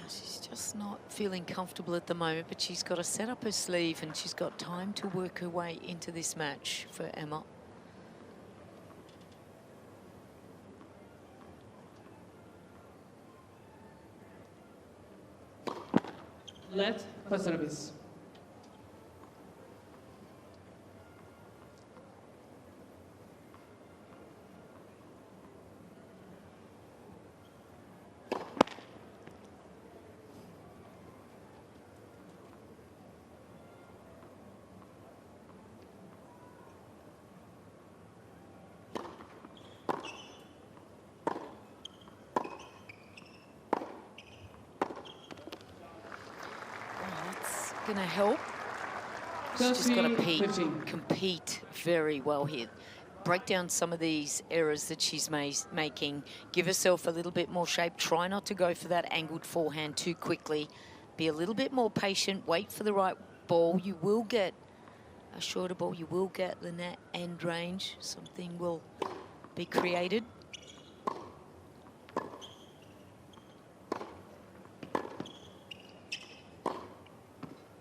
She's just not feeling comfortable at the moment, but she's got to set up her sleeve and she's got time to work her way into this match for Emma. Let for service. Going to help. She's just got to 15. compete very well here. Break down some of these errors that she's making. Give herself a little bit more shape. Try not to go for that angled forehand too quickly. Be a little bit more patient. Wait for the right ball. You will get a shorter ball. You will get Linette end range. Something will be created.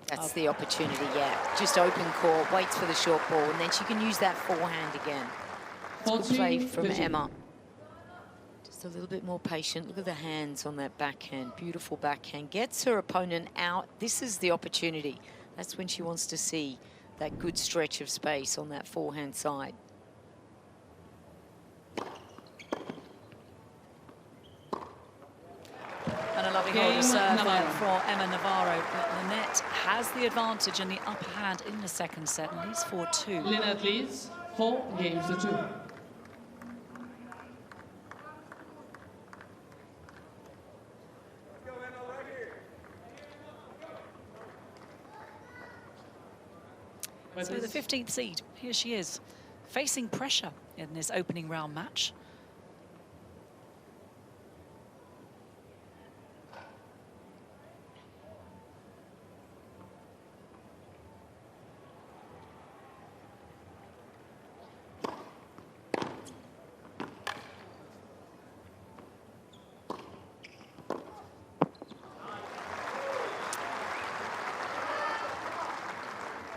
That's the opportunity, yeah. Just open court, waits for the short ball, and then she can use that forehand again. It's good play from 14-15. Emma. Just a little bit more patient. Look at the hands on that backhand. Beautiful backhand. Gets her opponent out. This is the opportunity. That's when she wants to see that good stretch of space on that forehand side. Lovely hold of serve there Navarro. for Emma Navarro. But Linette has the advantage and the upper hand in the second set and leads 4-2. Linette leads 4-2. So the 15th seed, here she is, facing pressure in this opening round match.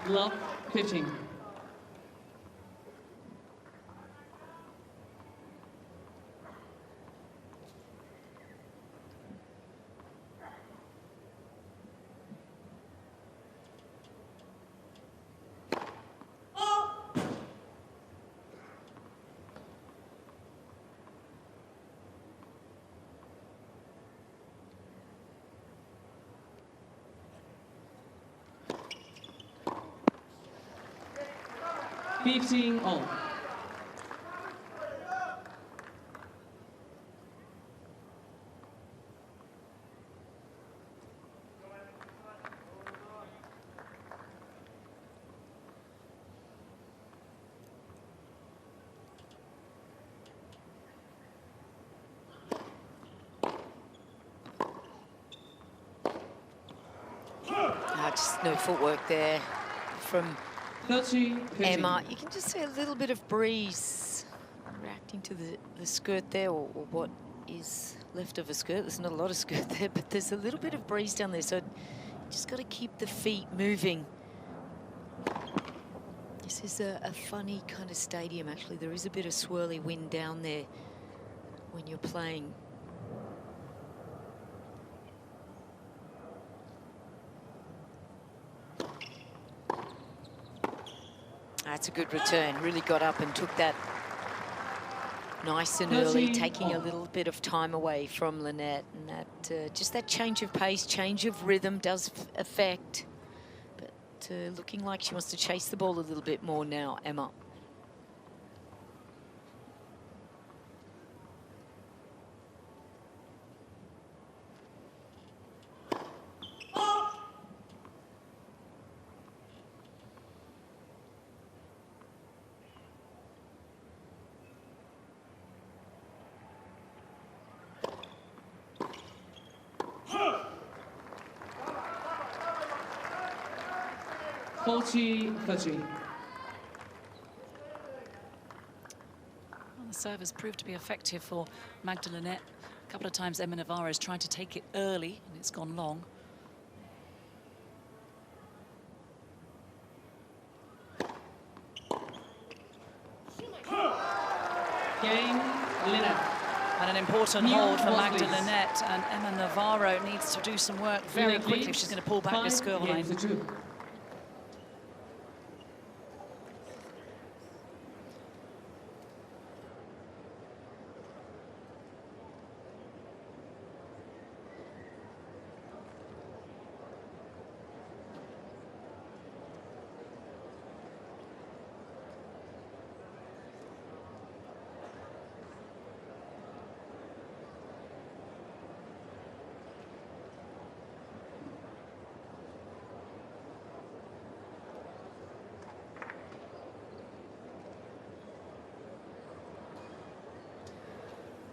Love 15. Fifteen all. Just no footwork there from 30, 15. Emma. You can just see a little bit of breeze reacting to the skirt there, or what is left of a skirt. There's not a lot of skirt there, but there's a little bit of breeze down there, so you just got to keep the feet moving. This is a funny kind of stadium, actually. There is a bit of swirly wind down there when you're playing. That's a good return. Really got up and took that nice and early, taking a little bit of time away from Linette. And that just that change of pace, change of rhythm does affect. But looking like she wants to chase the ball a little bit more now, Emma. Well, the serve has proved to be effective for Magda Linette. A couple of times Emma Navarro has tried to take it early and it's gone long. Cain, Linette. And an important hold for Magda Linette, and Emma Navarro needs to do some work very quickly if she's going to pull back this scoreline.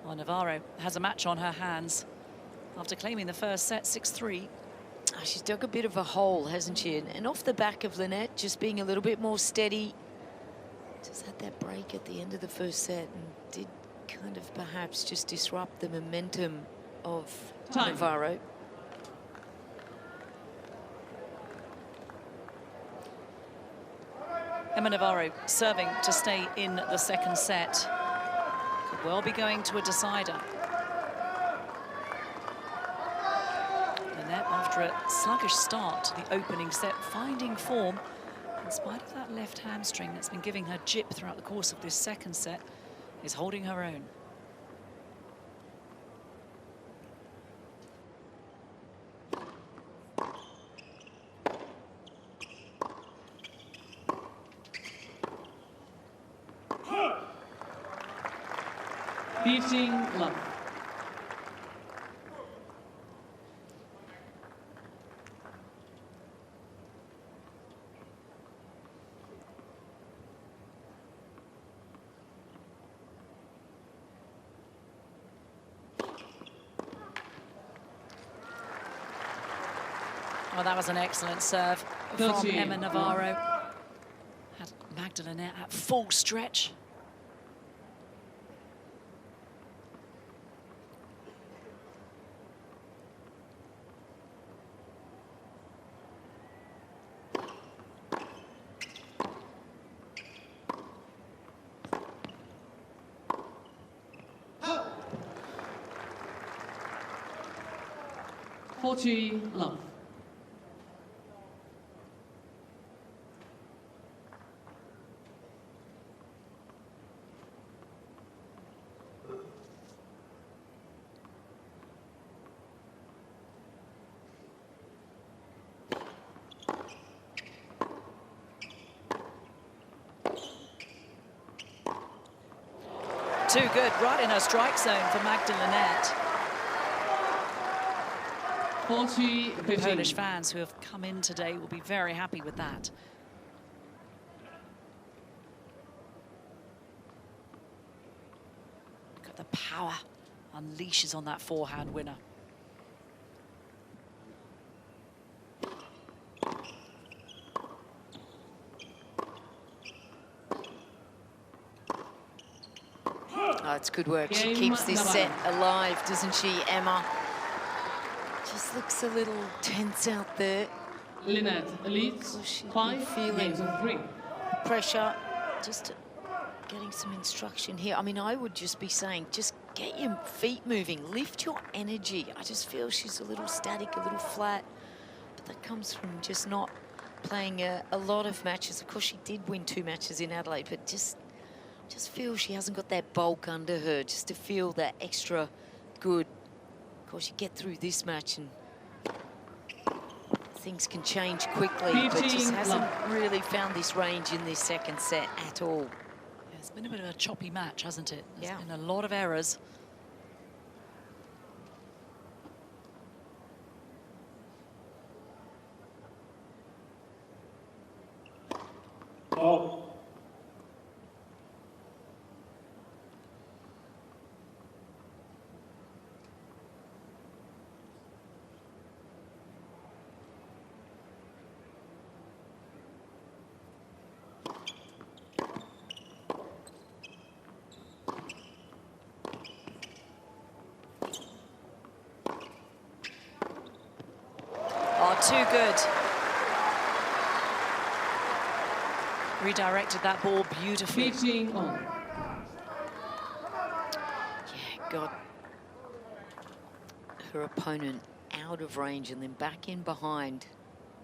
Well, Navarro has a match on her hands after claiming the first set 6-3. Oh, she's dug a bit of a hole, hasn't she? And off the back of Linette, just being a little bit more steady. Just had that break at the end of the first set and did kind of perhaps just disrupt the momentum of Navarro. Emma Navarro serving to stay in the second set. Could well be going to a decider. Linette, after a sluggish start to the opening set, finding form in spite of that left hamstring that's been giving her jip throughout the course of this second set, is holding her own. 15 love. Well, that was an excellent serve from 13. Emma Navarro. Had Magda Linette at full stretch. Love. Too good, right in her strike zone for Magda Linette. 40-15. Polish fans who have come in today will be very happy with that. Look at the power unleashes on that forehand winner. Oh, it's good work. She Game keeps this Navarro. set alive, doesn't she, Emma? Just looks a little tense out there. Linette leads Well, she's been 5 feeling- games of 3. Pressure, just getting some instruction here. I mean, I would just be saying, just get your feet moving, lift your energy. I just feel she's a little static, a little flat. But that comes from just not playing a lot of matches. Of course, she did win 2 matches in Adelaide, but just feel she hasn't got that bulk under her, just to feel that extra good. Of course, you get through this match and things can change quickly, but just 15 hasn't love. really found this range in this second set at all. Yeah, it's been a bit of a choppy match, hasn't it? There's Yeah. been a lot of errors. Oh. Oh, too good. Redirected that ball beautifully. 15 on. Yeah, got her opponent out of range and then back in behind.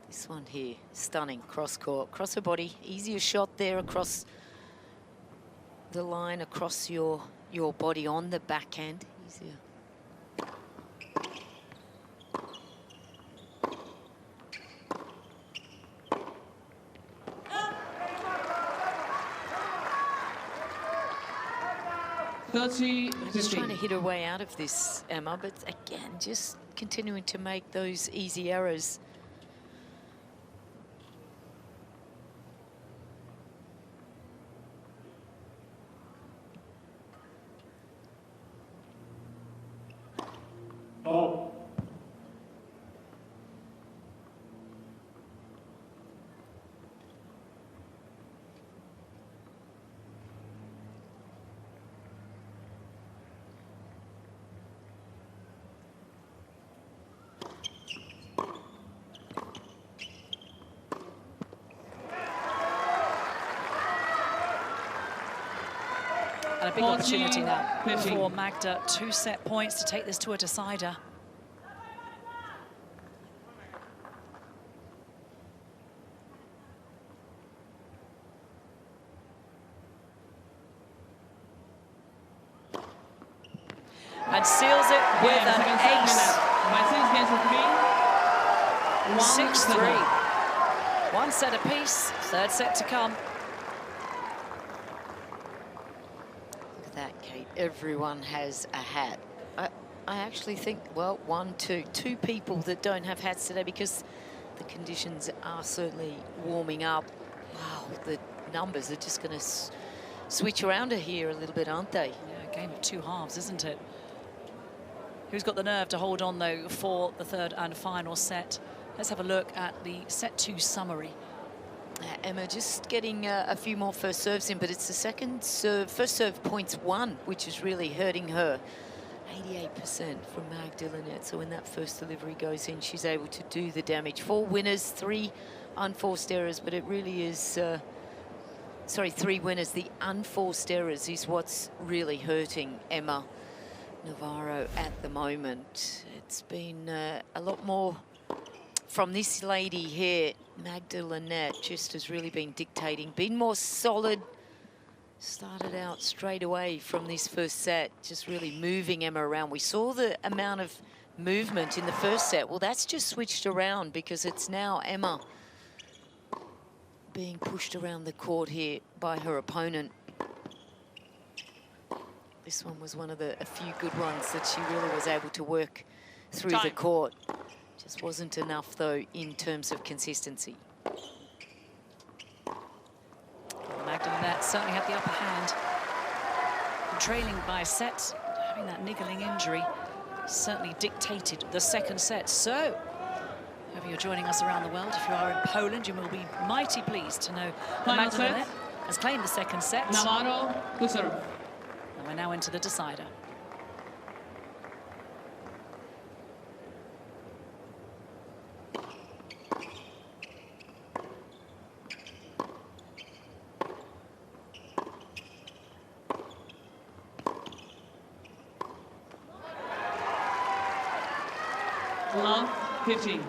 This one here, stunning, cross court, cross her body. Easier shot there across the line, across your body on the backhand. Easier. Just trying to hit her way out of this, Emma, but again, just continuing to make those easy errors. Oh. And a big opportunity now 15. for Magda. 2 set points to take this to a decider. And seals it with an ace. By 6 games of 3. 6-3. 1 set apiece. 3rd set to come. that, Kate. Everyone has a hat. I actually think, well, two people that don't have hats today because the conditions are certainly warming up. Wow, the numbers are just going to switch around here a little bit, aren't they? Yeah, a game of two halves, isn't it? Who's got the nerve to hold on, though, for the third and final set? Let's have a look at the set 2 summary. Emma just getting a few more first serves in, but it's the second serve, first serve points won, which is really hurting her. 88% from Magda Linette. So when that first delivery goes in, she's able to do the damage. 4 winners, 3 unforced errors, but it really is, sorry, 3 winners. The unforced errors is what's really hurting Emma Navarro at the moment. It's been a lot more from this lady here. Magda Linette just has really been dictating, been more solid. Started out straight away from this first set, just really moving Emma around. We saw the amount of movement in the first set. Well, that's just switched around because it's now Emma being pushed around the court here by her opponent. This one was one of a few good ones that she really was able to work through the court. Just wasn't enough, though, in terms of consistency. Magda Linette certainly had the upper hand. And trailing by a set, having that niggling injury certainly dictated the second set. So, whoever you're joining us around the world, if you are in Poland, you will be mighty pleased to know that Magda Linette has claimed the second set. Navarro to serve. And we're now into the decider. Love 15.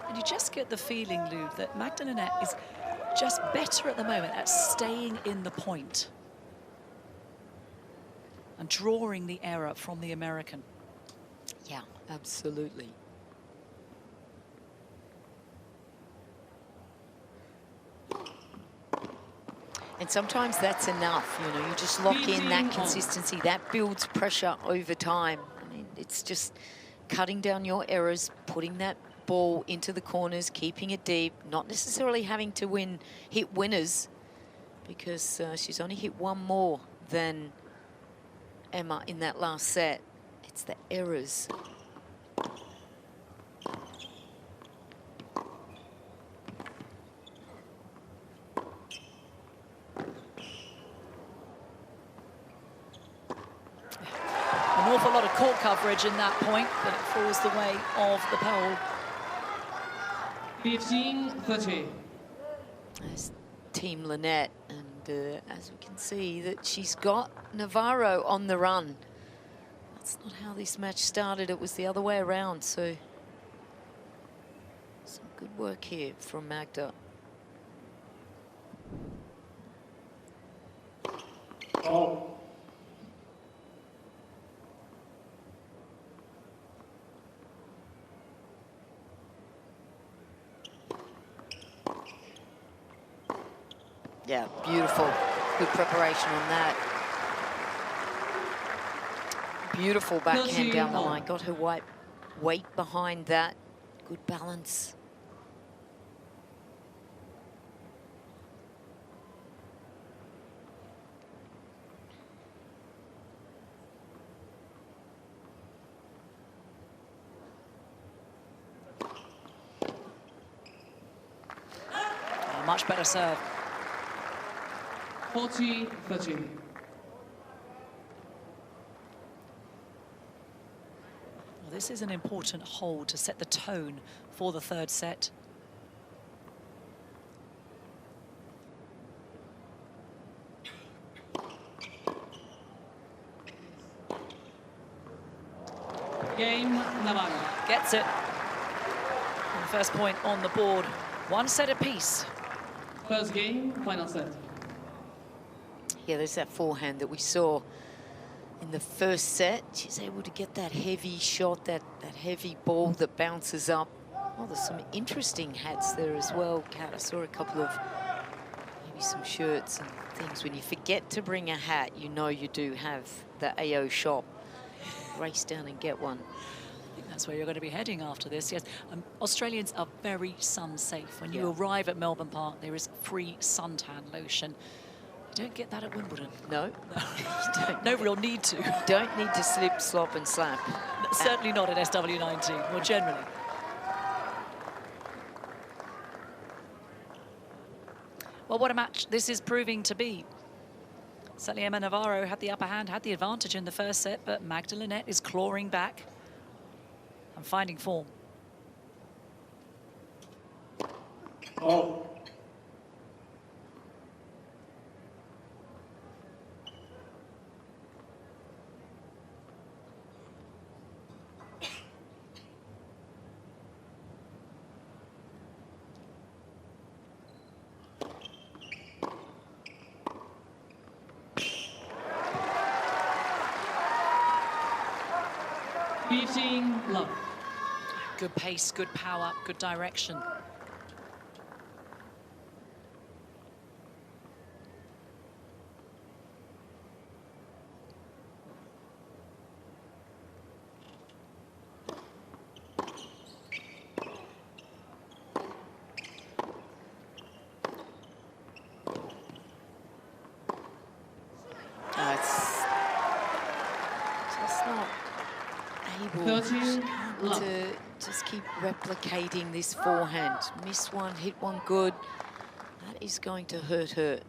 And you just get the feeling, Lou, that Magda Linette is just better at the moment at staying in the point and drawing the error from the American. Yeah, absolutely. And sometimes that's enough, you know, you just lock in that consistency, that builds pressure over time. I mean, it's just cutting down your errors, putting that ball into the corners, keeping it deep, not necessarily having to hit winners, because she's only hit one more than Emma in that last set. It's the errors. An awful lot of court coverage in that point, but it falls the way of the pole. 15-30. There's Team Linette, and as we can see, that she's got Navarro on the run. That's not how this match started. It was the other way around, so some good work here from Magda. Oh. Yeah, beautiful. Good preparation on that. Beautiful backhand down the line. Got her weight behind that. Good balance. Much better serve. 40-30. Well, this is an important hold to set the tone for the third set. Game, Navarro. Gets it. And the first point on the board. One set apiece. First game, final set. Yeah, there's that forehand that we saw in the first set. She's able to get that heavy shot, that heavy ball that bounces up. Oh, there's some interesting hats there as well, Kat. I saw a couple of Maybe some shirts and things. When you forget to bring a hat, you know you do have the AO shop. Race down and get one. I think that's where you're going to be heading after this, yes. Australians are very sun safe. When you arrive at Melbourne Park, there is free suntan lotion. You don't get that at Wimbledon. No. No real need to. You don't need to slip, slop and slap. Certainly not at SW19, more generally. Well, what a match this is proving to be. Certainly Emma Navarro had the upper hand, had the advantage in the first set, but Magda Linette is clawing back and finding form. Oh. Love. Good pace, good power, good direction. It's just not able to just keep replicating this forehand. Miss one, hit one good. That is going to hurt her.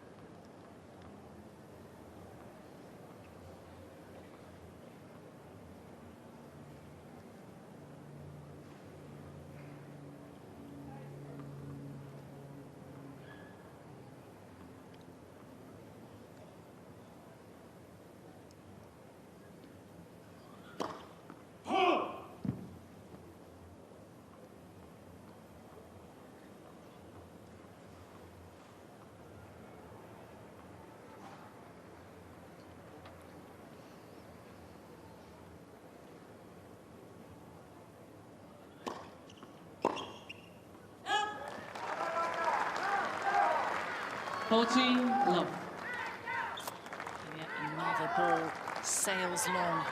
Love. And yet another ball sails long.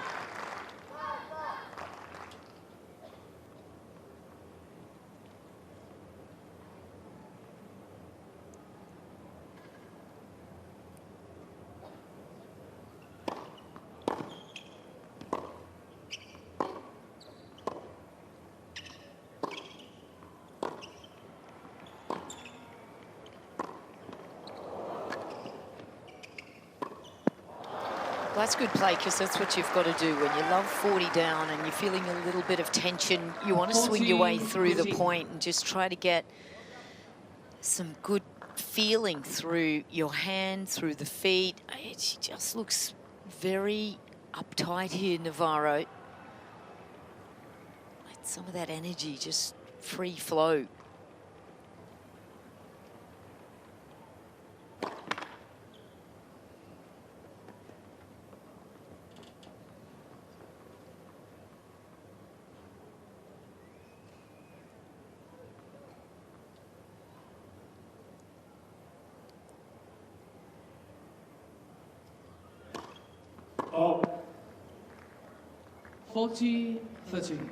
Well, that's good play, because that's what you've got to do. When you love 40 down and you're feeling a little bit of tension, you want to swing your way through the point and just try to get some good feeling through your hand, through the feet. She just looks very uptight here, Navarro. Let some of that energy just free flow. Oh. 40-13.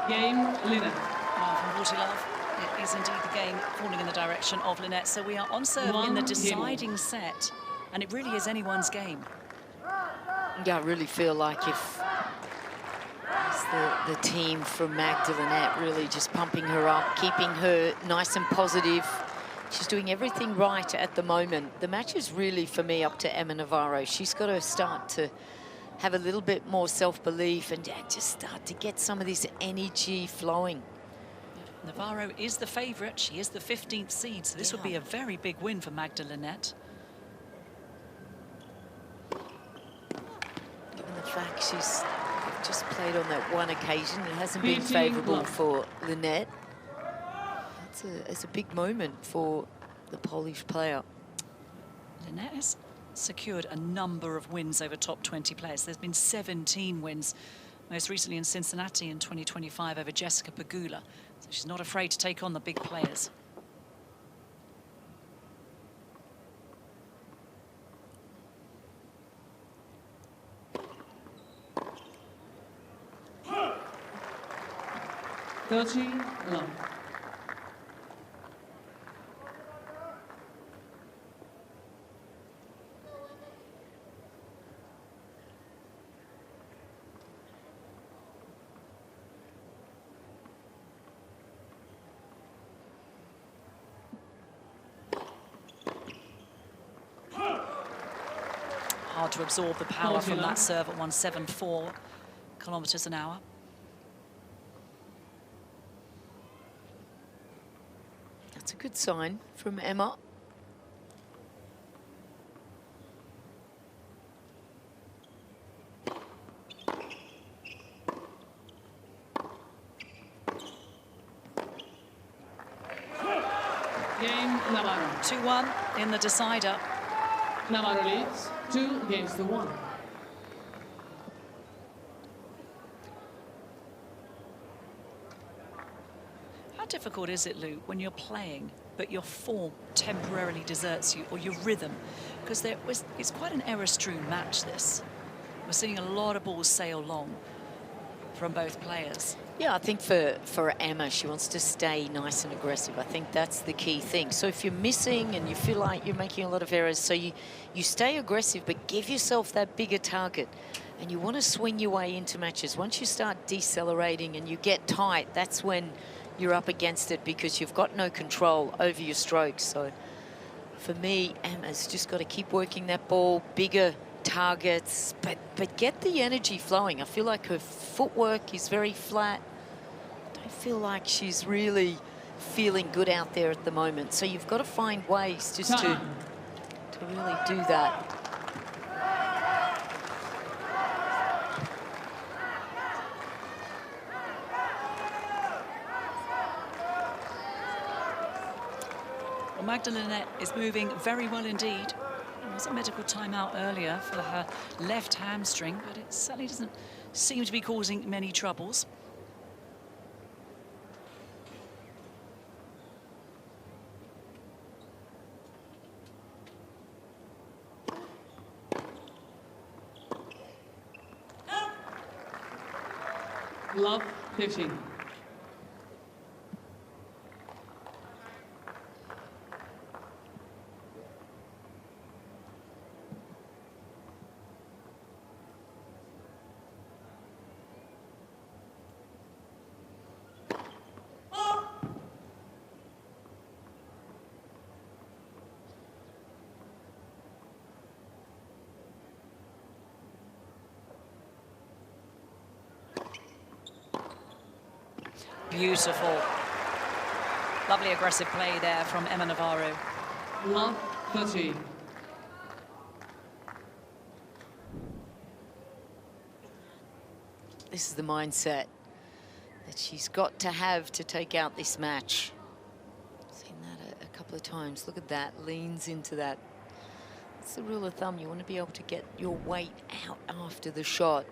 Game, Linette. From Rod Laver, it is indeed the game falling in the direction of Linette. So we are on serve in the deciding set, and it really is anyone's game. Yeah, I really feel like if the team from Magda Linette really just pumping her up, keeping her nice and positive. She's doing everything right at the moment. The match is really, for me, up to Emma Navarro. She's got to start to have a little bit more self-belief and just start to get some of this energy flowing. Navarro is the favourite. She is the 15th seed, so this would be a very big win for Magda Linette. Given the fact she's just played on that one occasion, it hasn't been favourable for Linette. It's a big moment for the Polish player. Linette has secured a number of wins over top 20 players. There's been 17 wins, most recently in Cincinnati in 2025 over Jessica Pegula. So she's not afraid to take on the big players. Love. Hard to absorb the power from that serve at 174 kilometers an hour. That's a good sign from Emma. Game Navarro. 2-1 in the decider. Navarro leads 2-1. How difficult is it, Lou, when you're playing, but your form temporarily deserts you, or your rhythm? Because it's quite an error-strewn match, this. We're seeing a lot of balls sail long from both players. Yeah, I think for Emma, she wants to stay nice and aggressive. I think that's the key thing. So if you're missing and you feel like you're making a lot of errors, so you stay aggressive, but give yourself that bigger target. And you want to swing your way into matches. Once you start decelerating and you get tight, that's when you're up against it, because you've got no control over your strokes. So for me, Emma's just got to keep working that ball, bigger targets, but get the energy flowing. I feel like her footwork is very flat. I don't feel like she's really feeling good out there at the moment. So you've got to find ways just to really do that. Well, Magda Linette is moving very well indeed. There was a medical timeout earlier for her left hamstring, but it certainly doesn't seem to be causing many troubles. Love 15. Beautiful. Lovely aggressive play there from Emma Navarro. Love 13. This is the mindset that she's got to have to take out this match. Seen that a couple of times. Look at that, leans into that. That's the rule of thumb. You want to be able to get your weight out after the shot.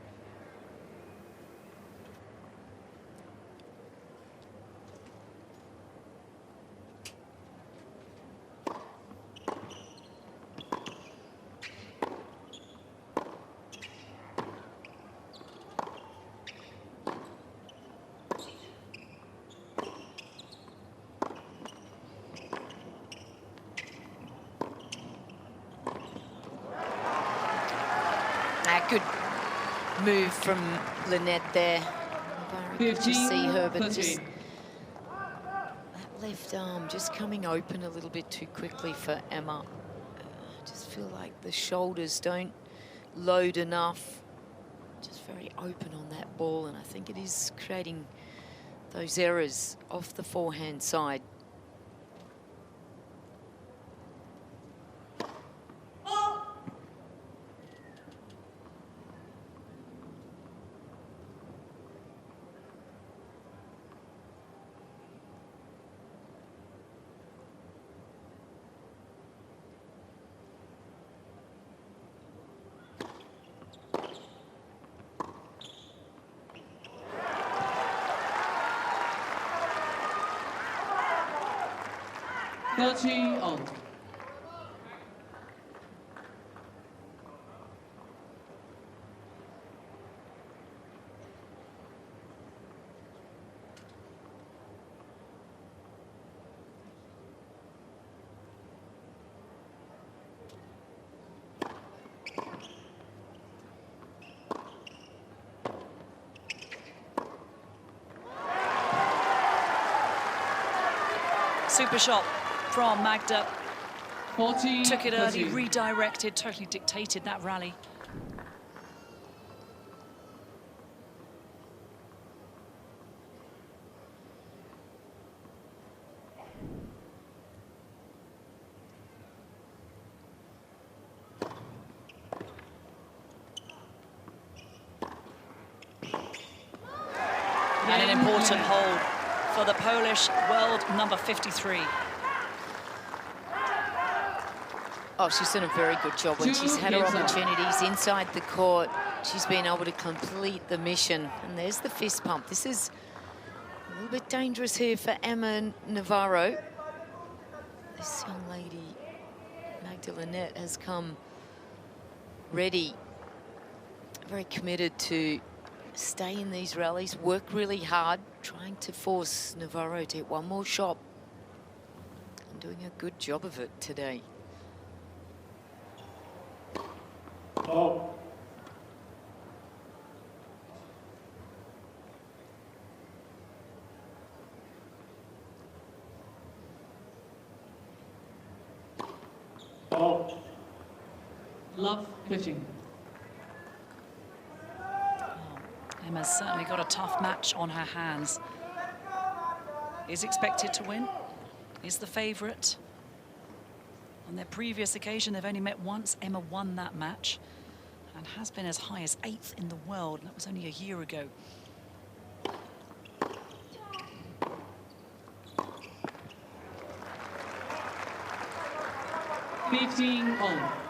Good move from Linette there. I could just see her, but just that left arm just coming open a little bit too quickly for Emma. I just feel like the shoulders don't load enough. Just very open on that ball, and I think it is creating those errors off the forehand side. On. Super shot from Magda. 40, Took it early, 30. redirected, totally dictated that rally. And an important hold for the Polish world number 53. Oh, she's done a very good job when she's had her opportunities inside the court. She's been able to complete the mission. And there's the fist pump. This is a little bit dangerous here for Emma Navarro. This young lady, Magda Linette, has come ready, very committed to stay in these rallies, work really hard, trying to force Navarro to hit one more shot. And doing a good job of it today. Oh. Oh. Love pitching. Emma's certainly got a tough match on her hands. Is expected to win, is the favourite. On their previous occasion, they've only met once. Emma won that match and has been as high as 8th in the world. That was only a year ago. On.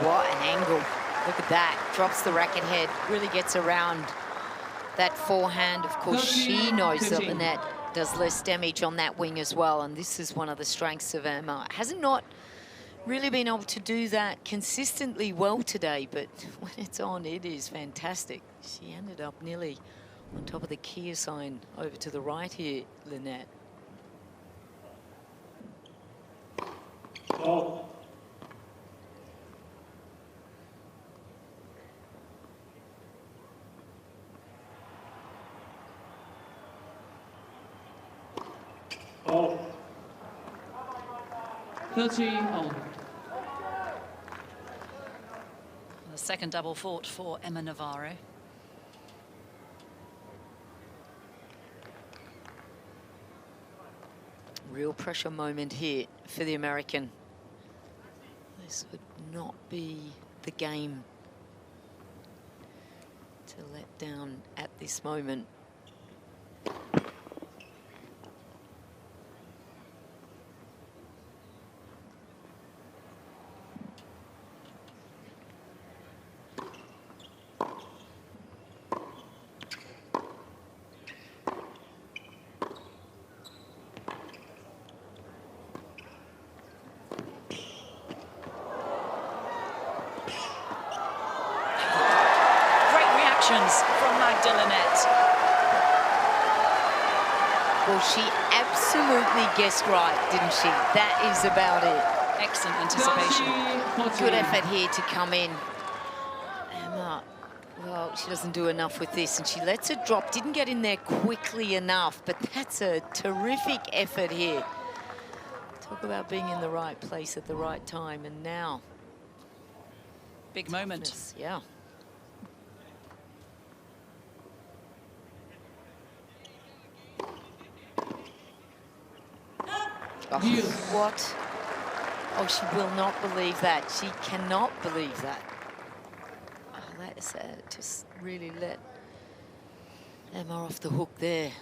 What an angle. Look at that. Drops the racket head, really gets around that forehand. Of course, she knows that Linette does less damage on that wing as well, and this is one of the strengths of Emma. Hasn't not really been able to do that consistently well today, but when it's on, it is fantastic. She ended up nearly on top of the Kia sign over to the right here, Linette. Oh. Oh. 30 on. The second double fought for Emma Navarro. Real pressure moment here for the American. This would not be the game to let down at this moment. Magda Linette. Well, she absolutely guessed right, didn't she? That is about it. Excellent anticipation. Good effort here to come in. Emma, well, she doesn't do enough with this, and she lets it drop. Didn't get in there quickly enough, but that's a terrific effort here. Talk about being in the right place at the right time, and now. Big moment. Toughness, yeah. Oh, what? Oh, she will not believe that. She cannot believe that. Oh, that's just really let Emma off the hook there.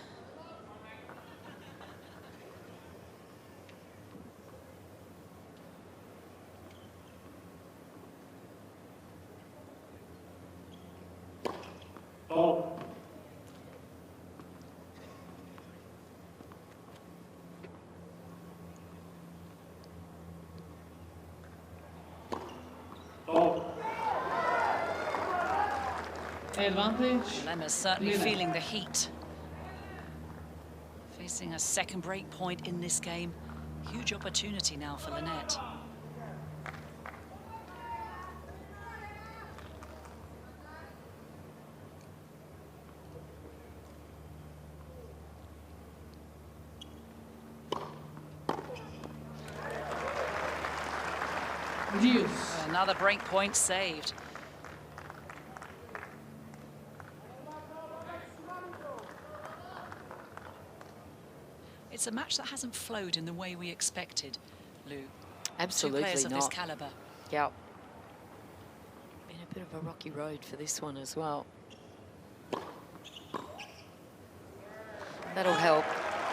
Oh. Oh. Advantage. Emma's certainly Linette. feeling the heat. Facing a second break point in this game. Huge opportunity now for Linette. Deuce. Another break point saved. It's a match that hasn't flowed in the way we expected, Lou. Absolutely Two players of not. this caliber. Yep. Been a bit of a rocky road for this one as well. That'll help.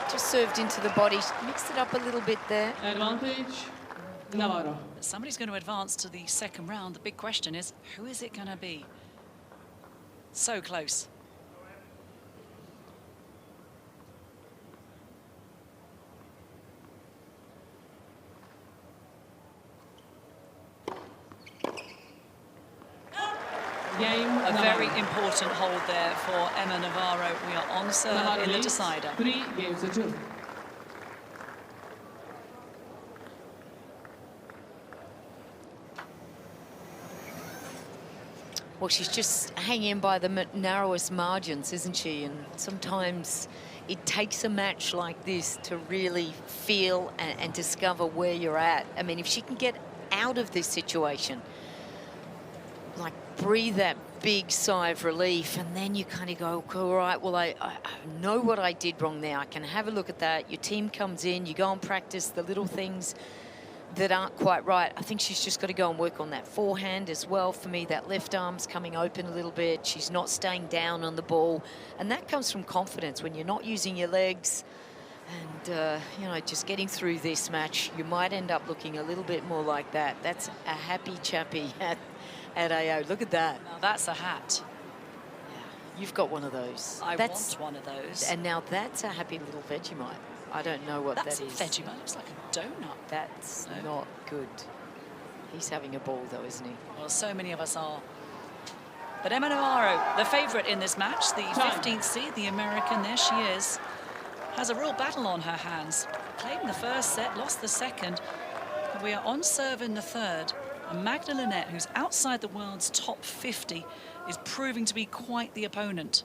Just served into the body, mixed it up a little bit there. Advantage. Navarro. Somebody's going to advance to the second round. The big question is, who is it going to be? So close. Game. A Navarro. very important hold there for Emma Navarro. We are on serve Navarro in the leads decider. 3 games to 2. Well, she's just hanging by the narrowest margins, isn't she? And sometimes it takes a match like this to really feel and discover where you're at. I mean, if she can get out of this situation, like breathe that big sigh of relief, and then you kind of go, all right, well, I know what I did wrong there. I can have a look at that. Your team comes in, you go and practice the little things that aren't quite right. I think she's just got to go and work on that forehand as well. For me, that left arm's coming open a little bit. She's not staying down on the ball. And that comes from confidence. When you're not using your legs and, you know, just getting through this match, you might end up looking a little bit more like that. That's a happy chappy at AO. Look at that. Now that's a hat. Yeah, you've got one of those. I want one of those. And now that's a happy little Vegemite. I don't know what That's that is. Vegemite. Looks like a donut. That's No. not good. He's having a ball, though, isn't he? Well, so many of us are. But Emma Navarro, the favourite in this match, the 15th seed, the American, there she is, has a real battle on her hands. Played in the first set, lost the second. But we are on serve in the third. And Magda Linette, who's outside the world's top 50, is proving to be quite the opponent.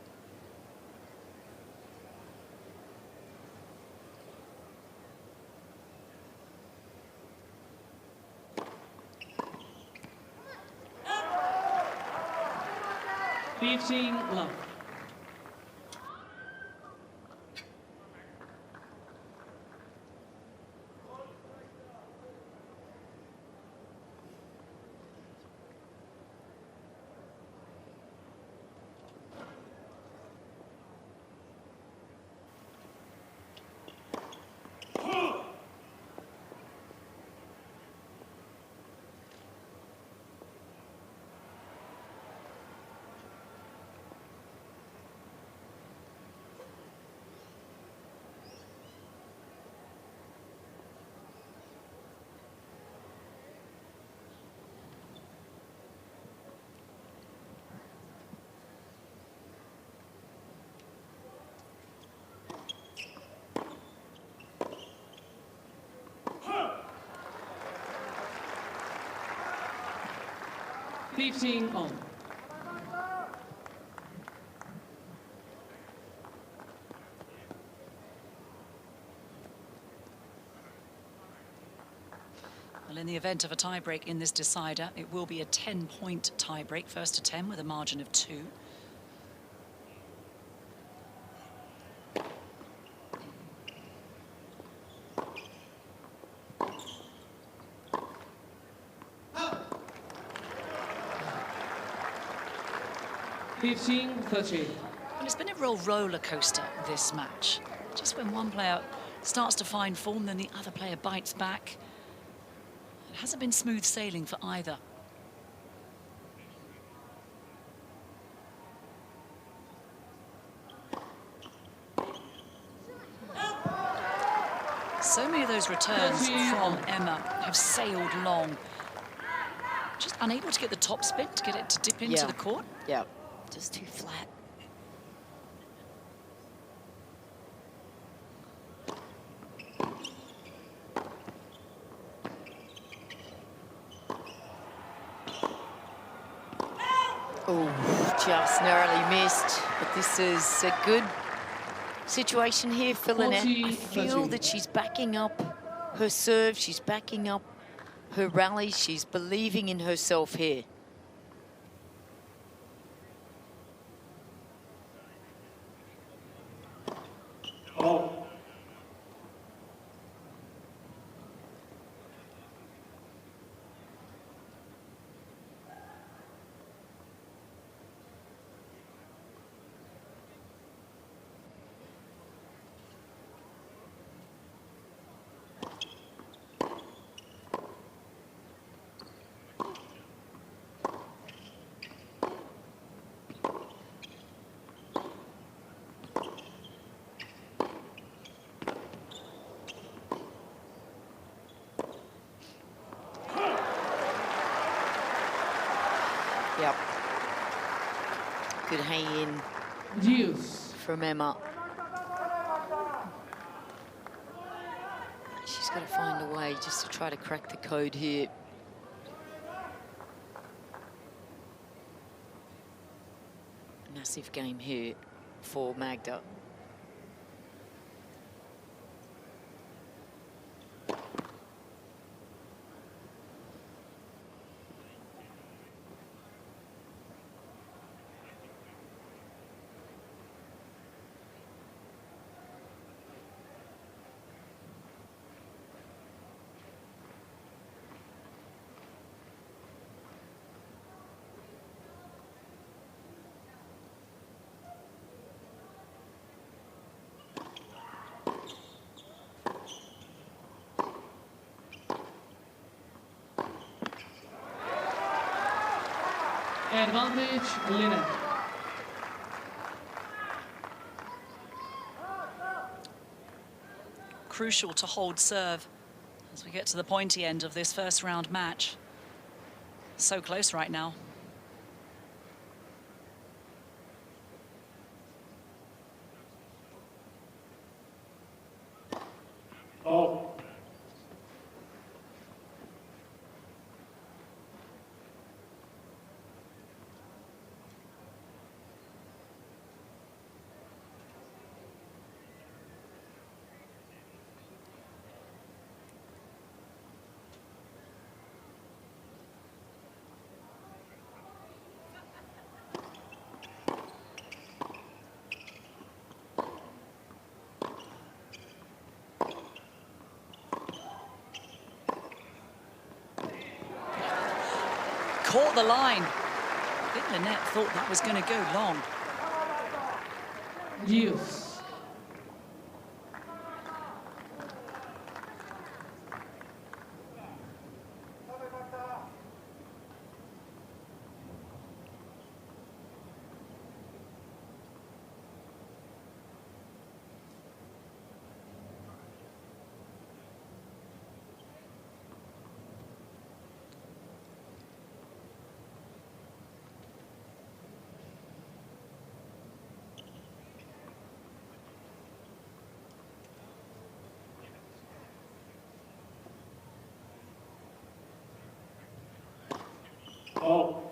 Love. 15 all. Well, in the event of a tie-break in this decider, it will be a 10-point tie-break, first to 10 with a margin of 2. Well, it's been a real roller coaster, this match. Just when one player starts to find form, then the other player bites back. It hasn't been smooth sailing for either. So many of those returns from Emma have sailed long. Just unable to get the top spin, to get it to dip into the court. Yeah, just too flat. Oh, just narrowly missed. But this is a good situation here for Linette. I feel that she's backing up her serve. She's backing up her rally. She's believing in herself here. Oh. Yep. Good hang in from Emma. She's got to find a way just to try to crack the code here. Massive game here for Magda. Advantage, Linette. Crucial to hold serve as we get to the pointy end of this first round match. So close right now. Oh. Caught the line. I think Linette thought that was going to go long. Deuce. Oh.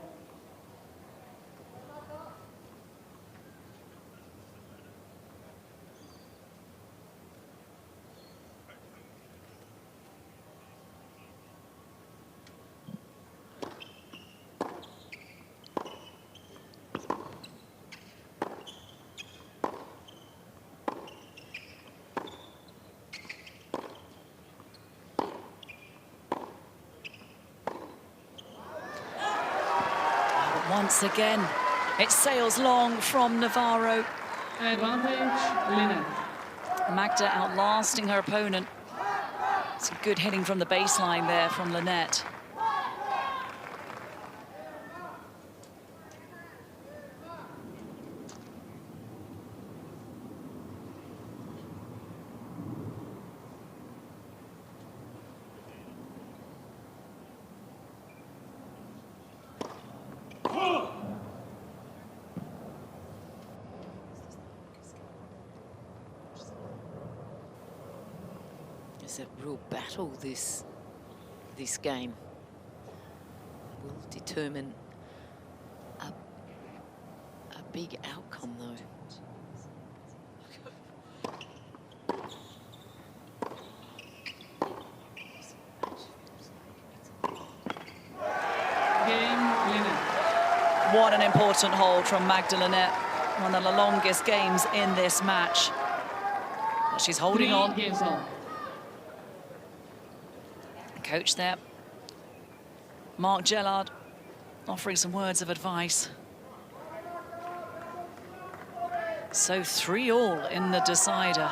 Once again, it sails long from Navarro. Advantage, Linette. Magda outlasting her opponent. It's good hitting from the baseline there from Linette. It's a real battle, this game. Will determine a big outcome, though. Game, Linette. What an important hold from Magda Linette. One of the longest games in this match. But she's holding 3 on. games all. Coach there, Mark Gellard, offering some words of advice. So 3-all in the decider.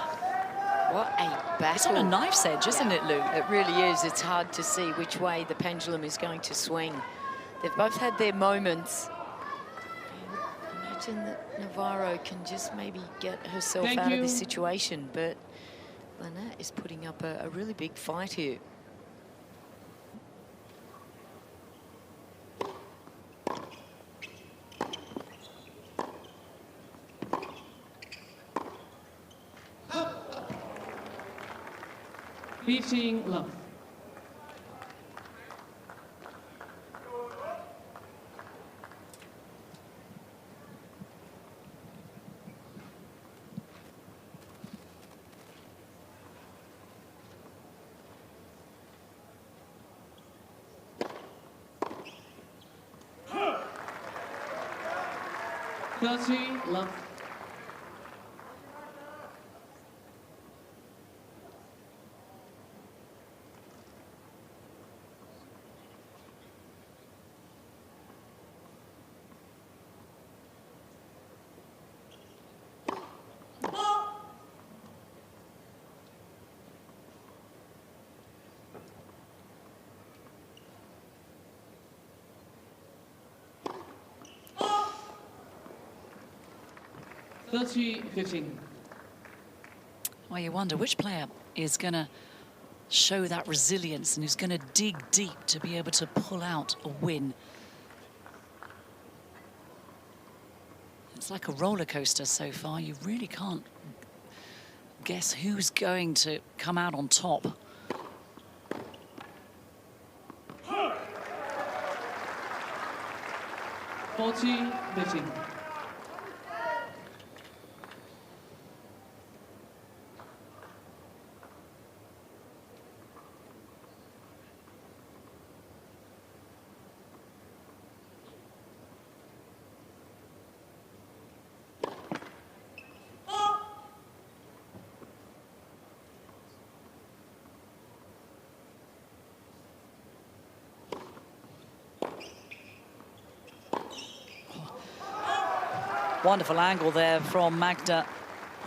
What a battle. It's on a knife's edge, isn't it, Lou? It really is. It's hard to see which way the pendulum is going to swing. They've both had their moments. Imagine that Navarro can just maybe get herself out of this situation, but Linette is putting up a really big fight here. Beating love. Love. $30-15. Well, you wonder which player is going to show that resilience and who's going to dig deep to be able to pull out a win. It's like a roller coaster so far. You really can't guess who's going to come out on top. $40-15. Wonderful angle there from Magda,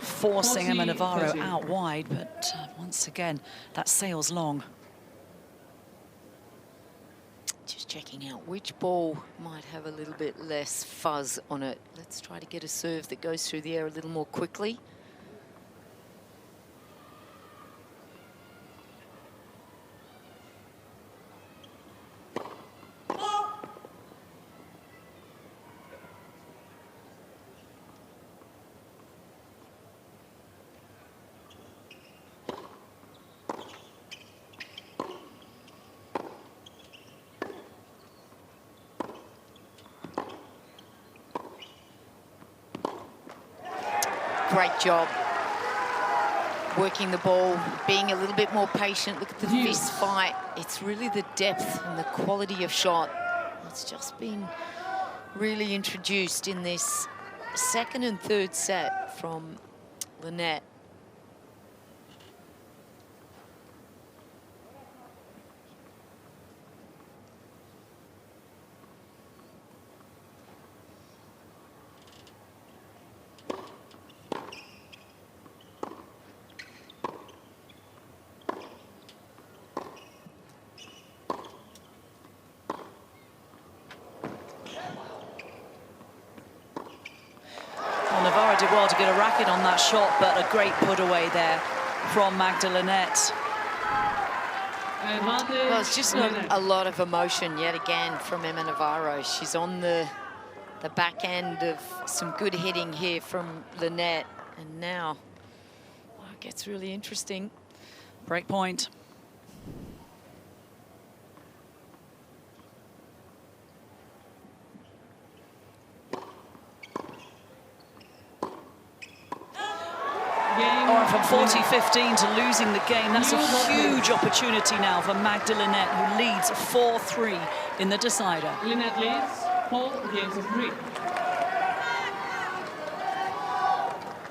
forcing Emma Navarro 40. out wide, but once again, that sails long. Just checking out which ball might have a little bit less fuzz on it. Let's try to get a serve that goes through the air a little more quickly. Great job. Working the ball, being a little bit more patient. Look at the fist fight. It's really the depth and the quality of shot that's just been really introduced in this second and third set from Linette. did well to get a racket on that shot, but a great put away there from Magda Linette. Well, it's just not a lot of emotion yet again from Emma Navarro. She's on the back end of some good hitting here from Linette. And now, well, it gets really interesting. Break point. Oh, and from 40-15 to losing the game, that's a huge opportunity now for Magda Linette, who leads 4-3 in the decider. Linette leads 4 games of 3.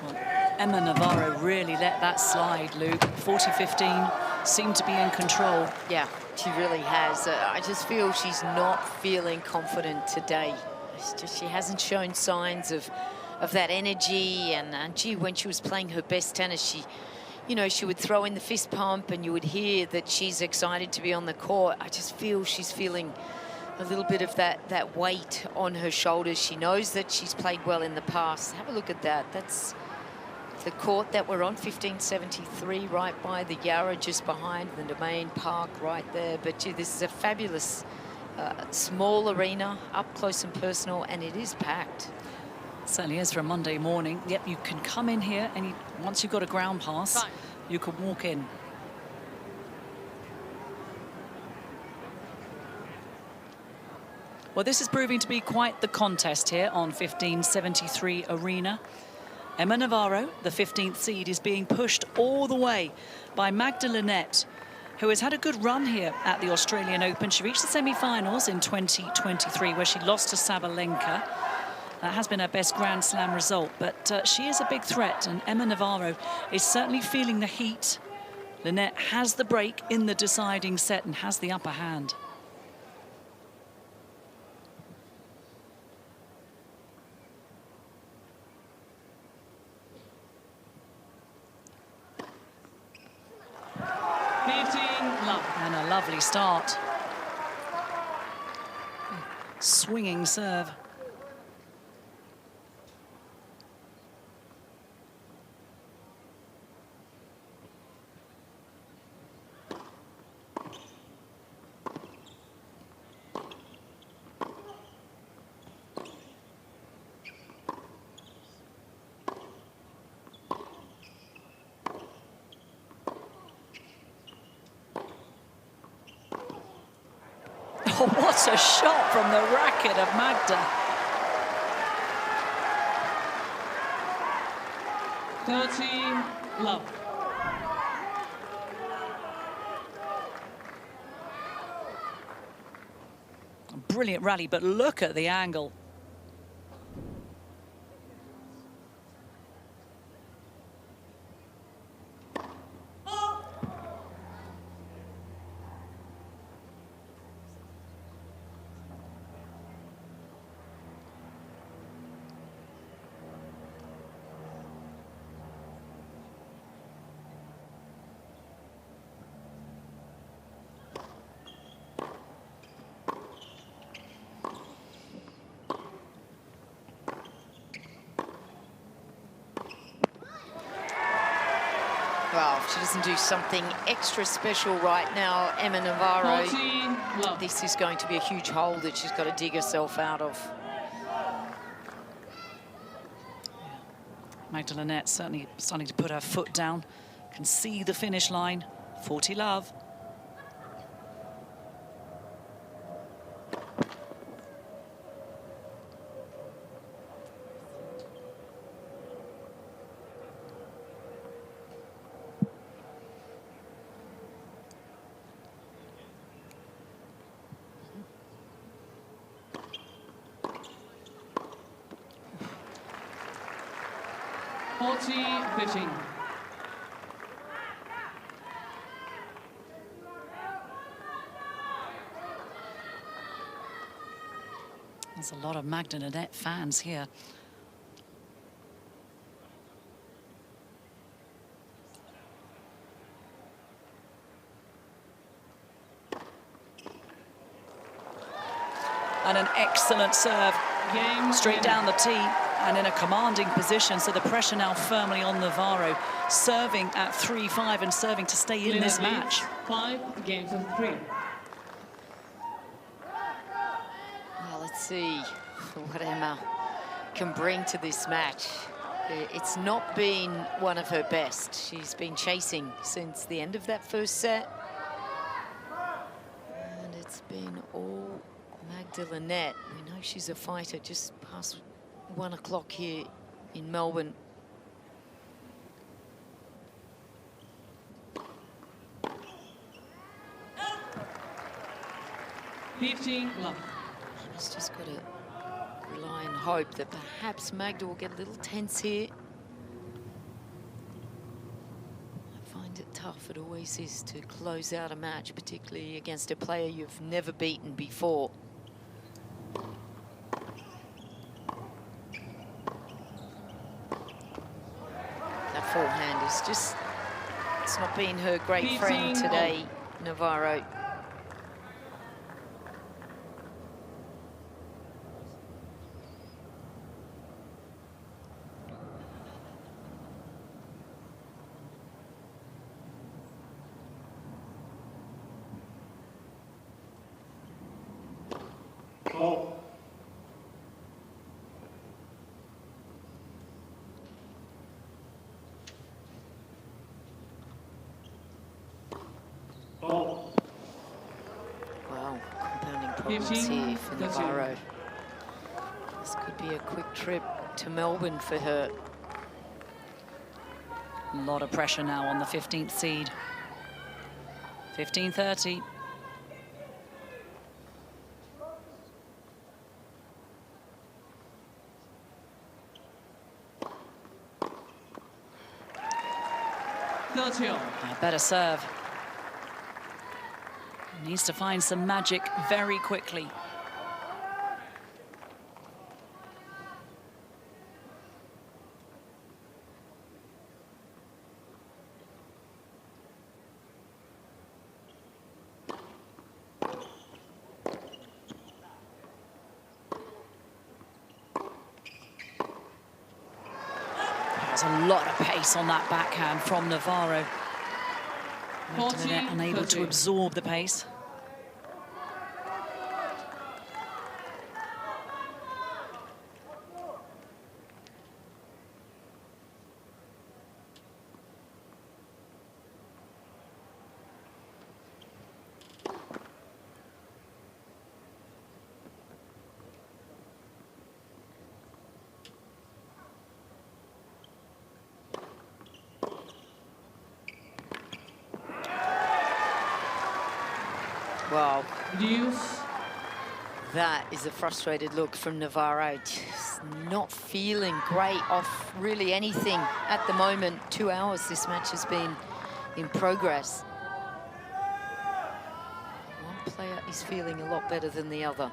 Well, Emma Navarro really let that slide, Luke. 40-15, seemed to be in control. Yeah, she really has. I just feel she's not feeling confident today. She hasn't shown signs of that energy, and gee, when she was playing her best tennis, she would throw in the fist pump and you would hear that she's excited to be on the court. I just feel she's feeling a little bit of that weight on her shoulders. She knows that she's played well in the past. Have a look at that. That's the court that we're on, 1573, right by the Yarra, just behind the Domain Park right there. But gee, this is a fabulous small arena, up close and personal, and it is packed. Certainly is for a Monday morning. Yep, you can come in here, and once you've got a ground pass, you can walk in. Well, this is proving to be quite the contest here on 1573 Arena. Emma Navarro, the 15th seed, is being pushed all the way by Magda Linette, who has had a good run here at the Australian Open. She reached the semi-finals in 2023, where she lost to Sabalenka. That has been her best Grand Slam result, but she is a big threat, and Emma Navarro is certainly feeling the heat. Linette has the break in the deciding set and has the upper hand. And a lovely start. Swinging serve. Oh, what a shot from the racket of Magda. 13-love. Brilliant rally, but look at the angle. Well, if she doesn't do something extra special right now, Emma Navarro, 14-love. this is going to be a huge hole that she's got to dig herself out of. Magda Linette certainly starting to put her foot down. Can see the finish line. 40-love. Pitching. There's a lot of Magda Linette fans here. And an excellent serve. Game Straight down the tee. and in a commanding position, so the pressure now firmly on Navarro, serving at 3-5 and serving to stay in this match. 5 games of 3. Well, let's see what Emma can bring to this match. It's not been one of her best. She's been chasing since the end of that first set. And it's been all Magda Linette. We know she's a fighter, just past 1 o'clock here in Melbourne. Love. She's just got to rely and hope that perhaps Magda will get a little tense here. I find it tough, it always is, to close out a match, particularly against a player you've never beaten before. That forehand is just, it's not been her great friend today, Navarro. Oh. Oh. Wow, compounding problems here for Navarro. This could be a quick trip to Melbourne for her. A lot of pressure now on the 15th seed. 15-30. Better serve. Needs to find some magic very quickly. There's a lot of pace on that backhand from Navarro. Magda Linette unable to absorb the pace. Wow. That is a frustrated look from Navarro. Just not feeling great off really anything at the moment. 2 hours this match has been in progress. One player is feeling a lot better than the other.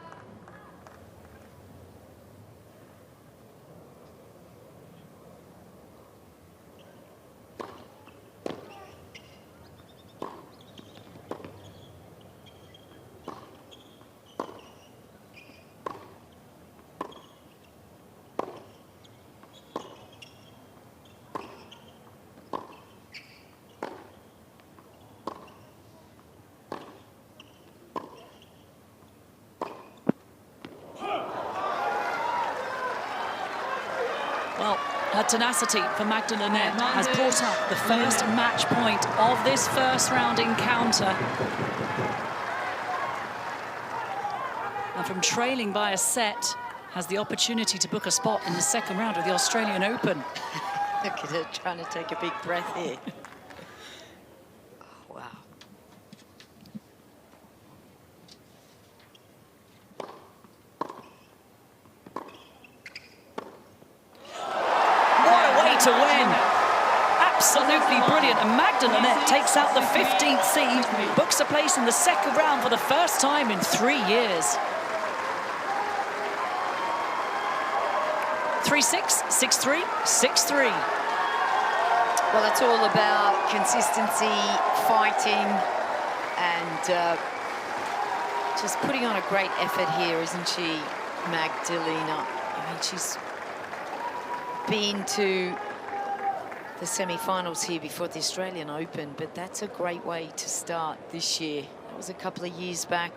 Well, her tenacity for Magda Linette has brought up the first match point of this first round encounter. And from trailing by a set, has the opportunity to book a spot in the second round of the Australian Open. Look at her trying to take a big breath here. Oh, wow. To win. Absolutely brilliant. And Magda Linette takes out the 15th seed, books a place in the second round for the first time in 3 years. 3-6, 6-3, 6-3. Well, it's all about consistency, fighting, and just putting on a great effort here, isn't she, Magdalena? I mean, she's been to the semi-finals here before the Australian Open, but that's a great way to start this year. That was a couple of years back.